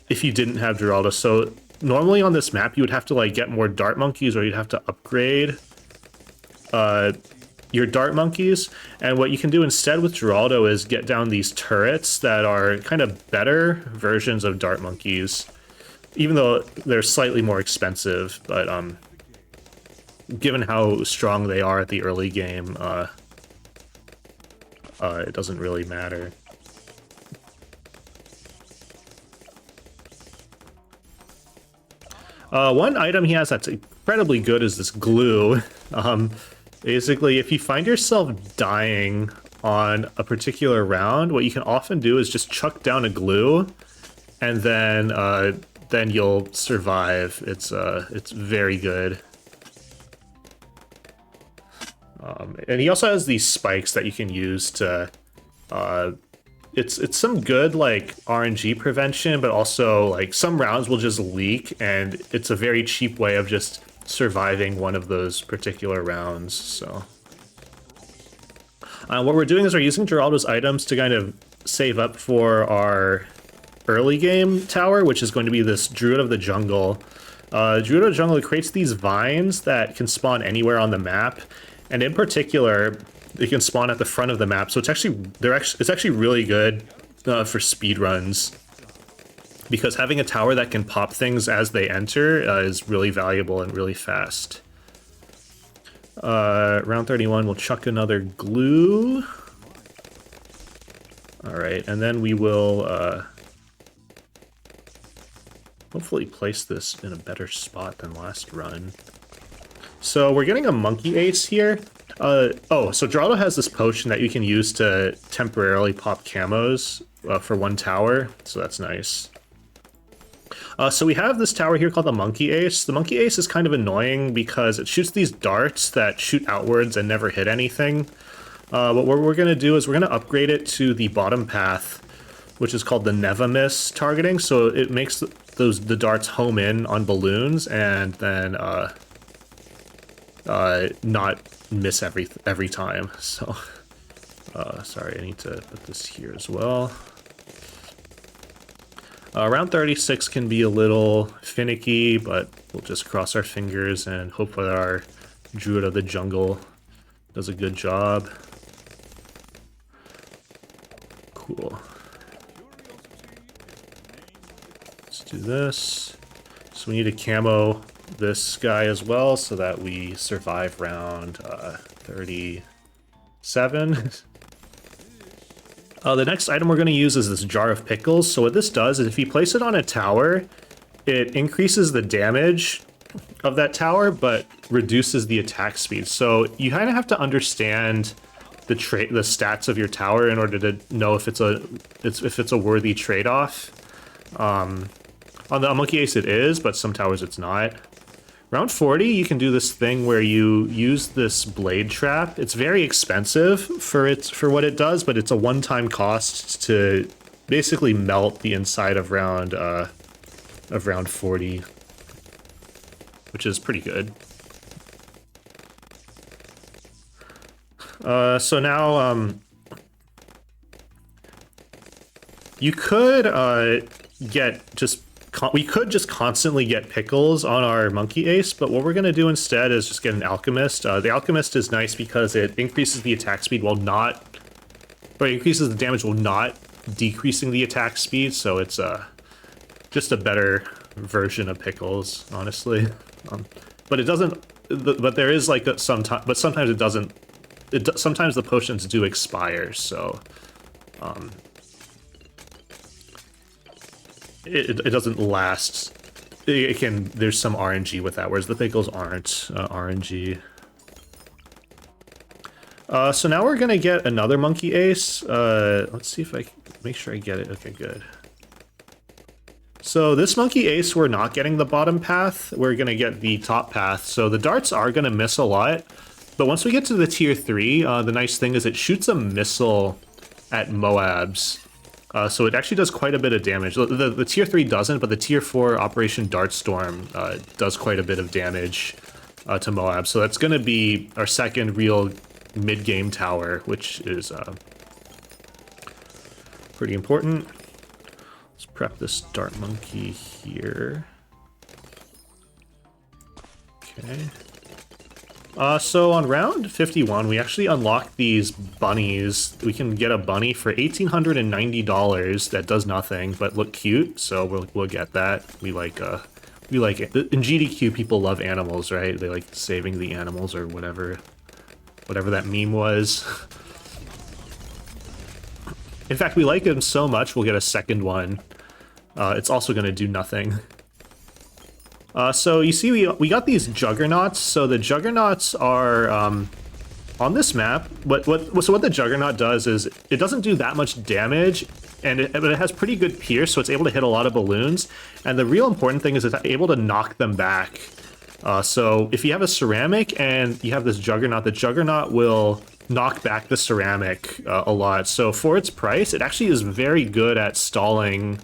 if you didn't have Geraldo. So normally on this map you would have to like get more dart monkeys, or you'd have to upgrade your dart monkeys, and what you can do instead with Geraldo is get down these turrets that are kind of better versions of dart monkeys, even though they're slightly more expensive. But given how strong they are at the early game, it doesn't really matter. One item he has that's incredibly good is this glue. Basically, if you find yourself dying on a particular round, what you can often do is just chuck down a glue, and then you'll survive. It's very good. And he also has these spikes that you can use to. It's some good like RNG prevention, but also like some rounds will just leak, and it's a very cheap way of just surviving one of those particular rounds. So what we're doing is we're using Geraldo's items to kind of save up for our early game tower, which is going to be this Druid of the Jungle. Druid of the Jungle creates these vines that can spawn anywhere on the map, and in particular they can spawn at the front of the map. So it's actually really good for speedruns, because having a tower that can pop things as they enter is really valuable and really fast. Round 31, we'll chuck another glue. Alright, and then we will hopefully place this in a better spot than last run. So we're getting a monkey ace here. So Geraldo has this potion that you can use to temporarily pop camos for one tower, so that's nice. So we have this tower here called the Monkey Ace. The Monkey Ace is kind of annoying because it shoots these darts that shoot outwards and never hit anything. But what we're going to do is we're going to upgrade it to the bottom path, which is called the Never Miss targeting. So it makes the darts home in on balloons and then not miss every time. So sorry, I need to put this here as well. Round 36 can be a little finicky, but we'll just cross our fingers and hope that our Druid of the Jungle does a good job. Cool. Let's do this. So we need to camo this guy as well so that we survive round 37. The next item we're going to use is this Jar of Pickles. So what this does is if you place it on a tower, it increases the damage of that tower, but reduces the attack speed. So you kind of have to understand the stats of your tower in order to know if it's a worthy trade-off. On the Monkey Ace it is, but some towers it's not. Round 40, you can do this thing where you use this blade trap. It's very expensive for what it does, but it's a one-time cost to basically melt the inside of round 40, which is pretty good. So now you could we could just constantly get pickles on our Monkey Ace, but what we're going to do instead is just get an Alchemist. The Alchemist is nice because it increases the attack speed while not... or it increases the damage while not decreasing the attack speed, so it's just a better version of pickles, honestly. But it doesn't... but there is like sometimes... but sometimes it doesn't... sometimes the potions do expire, so... It doesn't last. It can. There's some RNG with that, whereas the pickles aren't RNG. So now we're gonna get another Monkey Ace. Let's see if I can make sure I get it. Okay, good. So this Monkey Ace, we're not getting the bottom path. We're gonna get the top path. So the darts are gonna miss a lot, but once we get to the tier 3, the nice thing is it shoots a missile at Moabs. So it actually does quite a bit of damage. The tier 3 doesn't, but the tier 4 Operation Dartstorm does quite a bit of damage to Moab. So that's going to be our second real mid-game tower, which is pretty important. Let's prep this Dart Monkey here. Okay. So on round 51, we actually unlock these bunnies. We can get a bunny for $1,890 that does nothing but look cute. So we'll get that. We like it. In GDQ, people love animals, right? They like saving the animals or whatever that meme was. In fact, we like them so much, we'll get a second one. It's also going to do nothing. So you see, we got these juggernauts. So the juggernauts are on this map. So what the juggernaut does is it doesn't do that much damage, but it has pretty good pierce, so it's able to hit a lot of balloons. And the real important thing is it's able to knock them back. So if you have a ceramic and you have this juggernaut, the juggernaut will knock back the ceramic a lot. So for its price, it actually is very good at stalling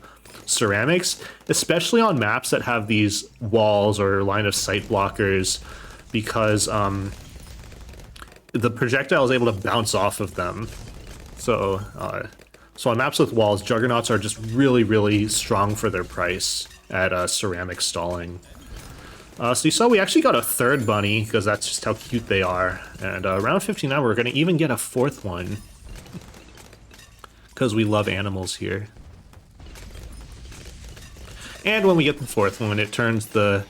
ceramics, especially on maps that have these walls or line of sight blockers, because the projectile is able to bounce off of them. So on maps with walls, juggernauts are just really, really strong for their price at ceramic stalling. So you saw we actually got a third bunny, because that's just how cute they are. And round 59, we're going to even get a fourth one, because we love animals here. And when we get the fourth one, it turns the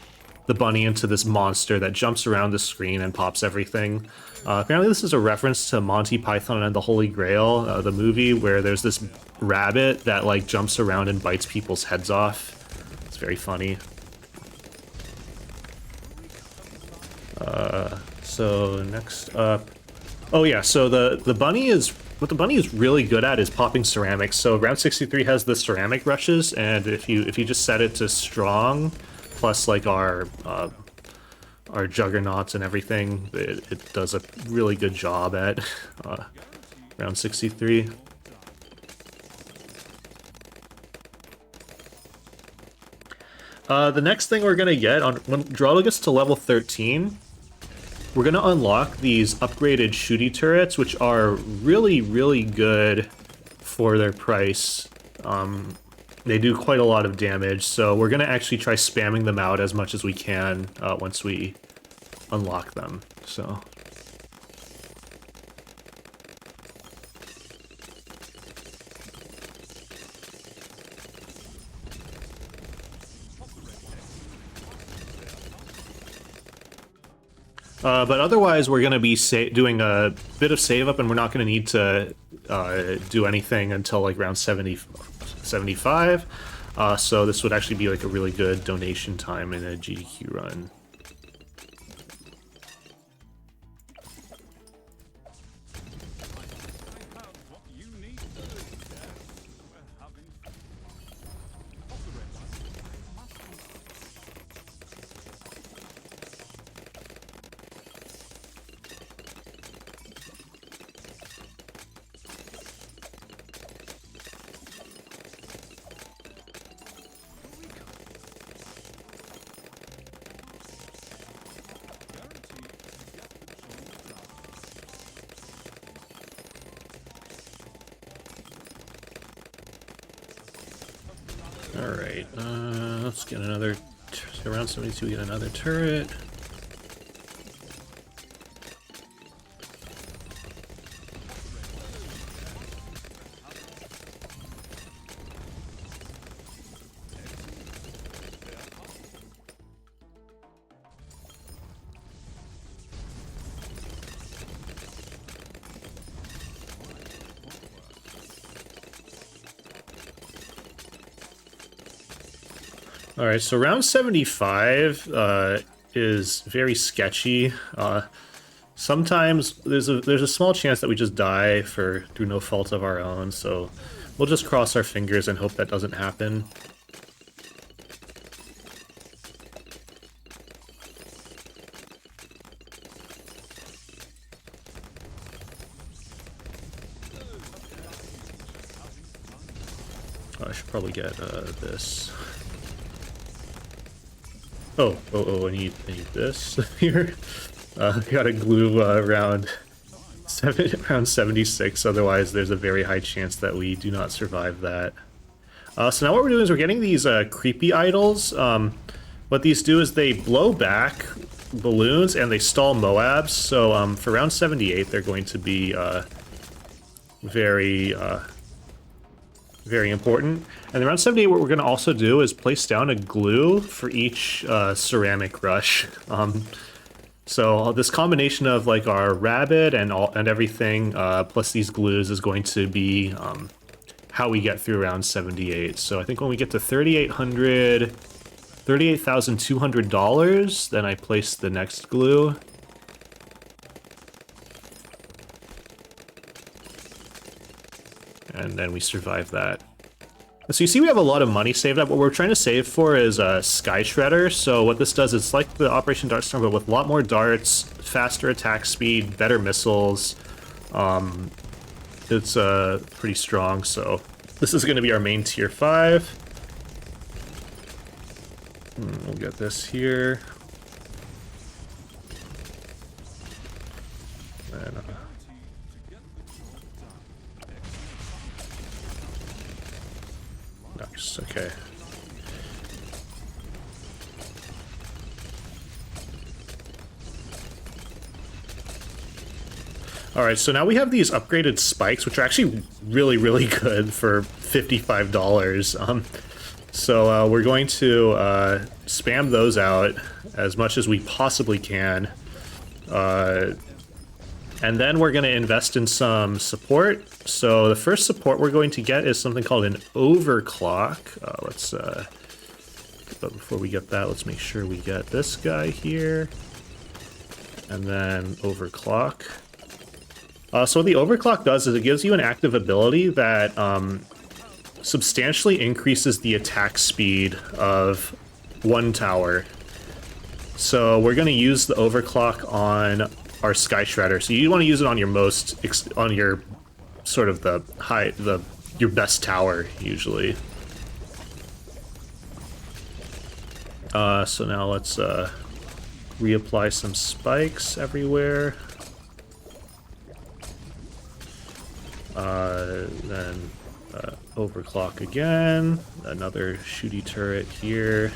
bunny into this monster that jumps around the screen and pops everything. Apparently this is a reference to Monty Python and the Holy Grail, the movie, where there's this rabbit that like jumps around and bites people's heads off. It's very funny. So next up... Oh yeah, so the bunny is... What the bunny is really good at is popping ceramics. So round 63 has the ceramic rushes, and if you just set it to strong, plus like our juggernauts and everything, it does a really good job at round 63. The next thing we're gonna get when Geraldo gets to level 13. We're going to unlock these upgraded shooty turrets, which are really, really good for their price. They do quite a lot of damage, so we're going to actually try spamming them out as much as we can once we unlock them. So. But otherwise, we're going to be doing a bit of save up, and we're not going to need to do anything until like round 75. So this would actually be like a really good donation time in a GDQ run. Alright, let's get another... Around 72 we get another turret. Alright, so round 75 is very sketchy. Sometimes there's a small chance that we just die through no fault of our own, so we'll just cross our fingers and hope that doesn't happen. I should probably get this. Oh, I need this here. Gotta glue around around 76, otherwise there's a very high chance that we do not survive that. So now what we're doing is we're getting these creepy idols. What these do is they blow back balloons and they stall Moabs. So for round 78, they're going to be very important. And around 78, what we're going to also do is place down a glue for each ceramic rush. So this combination of like our rabbit and everything, plus these glues, is going to be how we get through round 78. So I think when we get to $38,200, then I place the next glue. And then we survive that. So you see we have a lot of money saved up. What we're trying to save for is a Sky Shredder. So what this does, it's like the Operation Dartstorm, but with a lot more darts, faster attack speed, better missiles. It's pretty strong, so this is going to be our main tier 5. We'll get this here. And, nice, okay. Alright, so now we have these upgraded spikes, which are actually really, really good for $55. So we're going to spam those out as much as we possibly can. And then we're going to invest in some support. So the first support we're going to get is something called an overclock. But before we get that, let's make sure we get this guy here. And then overclock. So what the overclock does is it gives you an active ability that substantially increases the attack speed of one tower. So we're going to use the overclock on our Sky Shredder. So you want to use it on your your sort of your best tower usually. So now let's reapply some spikes everywhere. Then overclock again, another shooty turret here.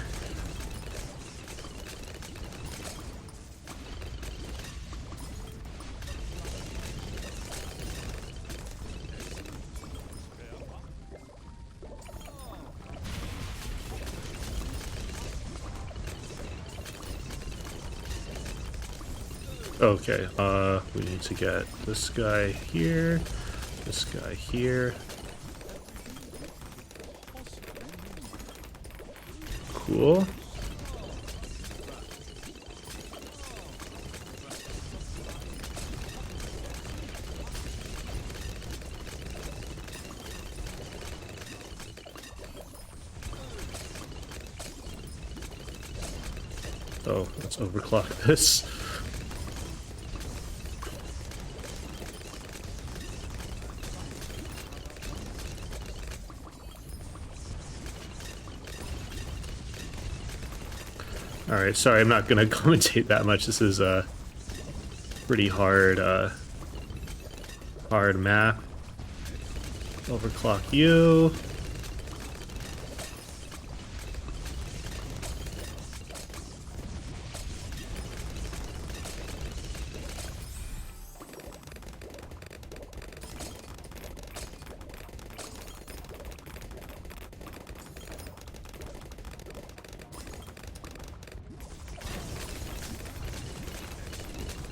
Okay, we need to get this guy here, this guy here. Cool. Oh, let's overclock this. Alright, sorry, I'm not gonna commentate that much. This is a pretty hard map. Overclock you.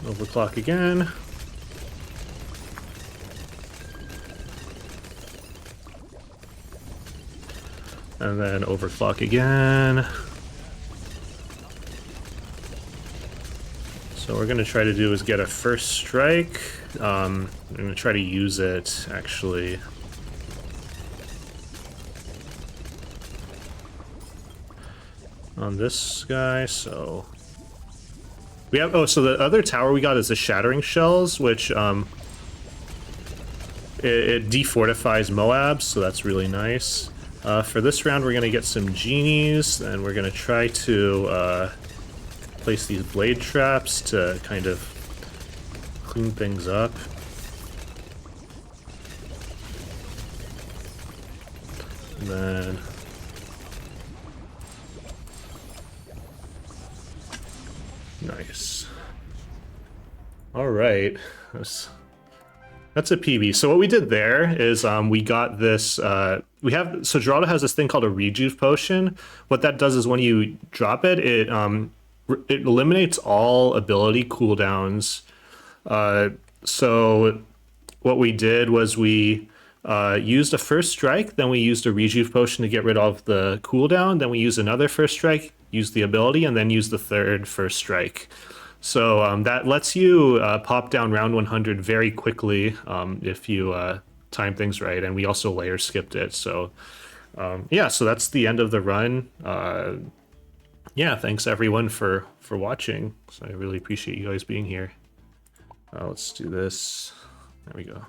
Overclock again. And then overclock again. So what we're going to try to do is get a first strike. I'm going to try to use it, actually. On this guy, so... We have, oh, so the other tower we got is the Shattering Shells, which, it defortifies Moabs, so that's really nice. For this round, we're going to get some genies, and we're going to try to place these blade traps to kind of clean things up. And then... Nice. Alright. That's a PB. So what we did there is we got this... so Geraldo has this thing called a rejuve potion. What that does is when you drop it, it eliminates all ability cooldowns. So what we did was we used a first strike, then we used a rejuve potion to get rid of the cooldown, then we used another first strike, used the ability, and then used the third first strike. So that lets you pop down round 100 very quickly if you time things right, and we also layer skipped it. So yeah, so that's the end of the run. Yeah, thanks everyone for watching. So I really appreciate you guys being here. Let's do this. There we go.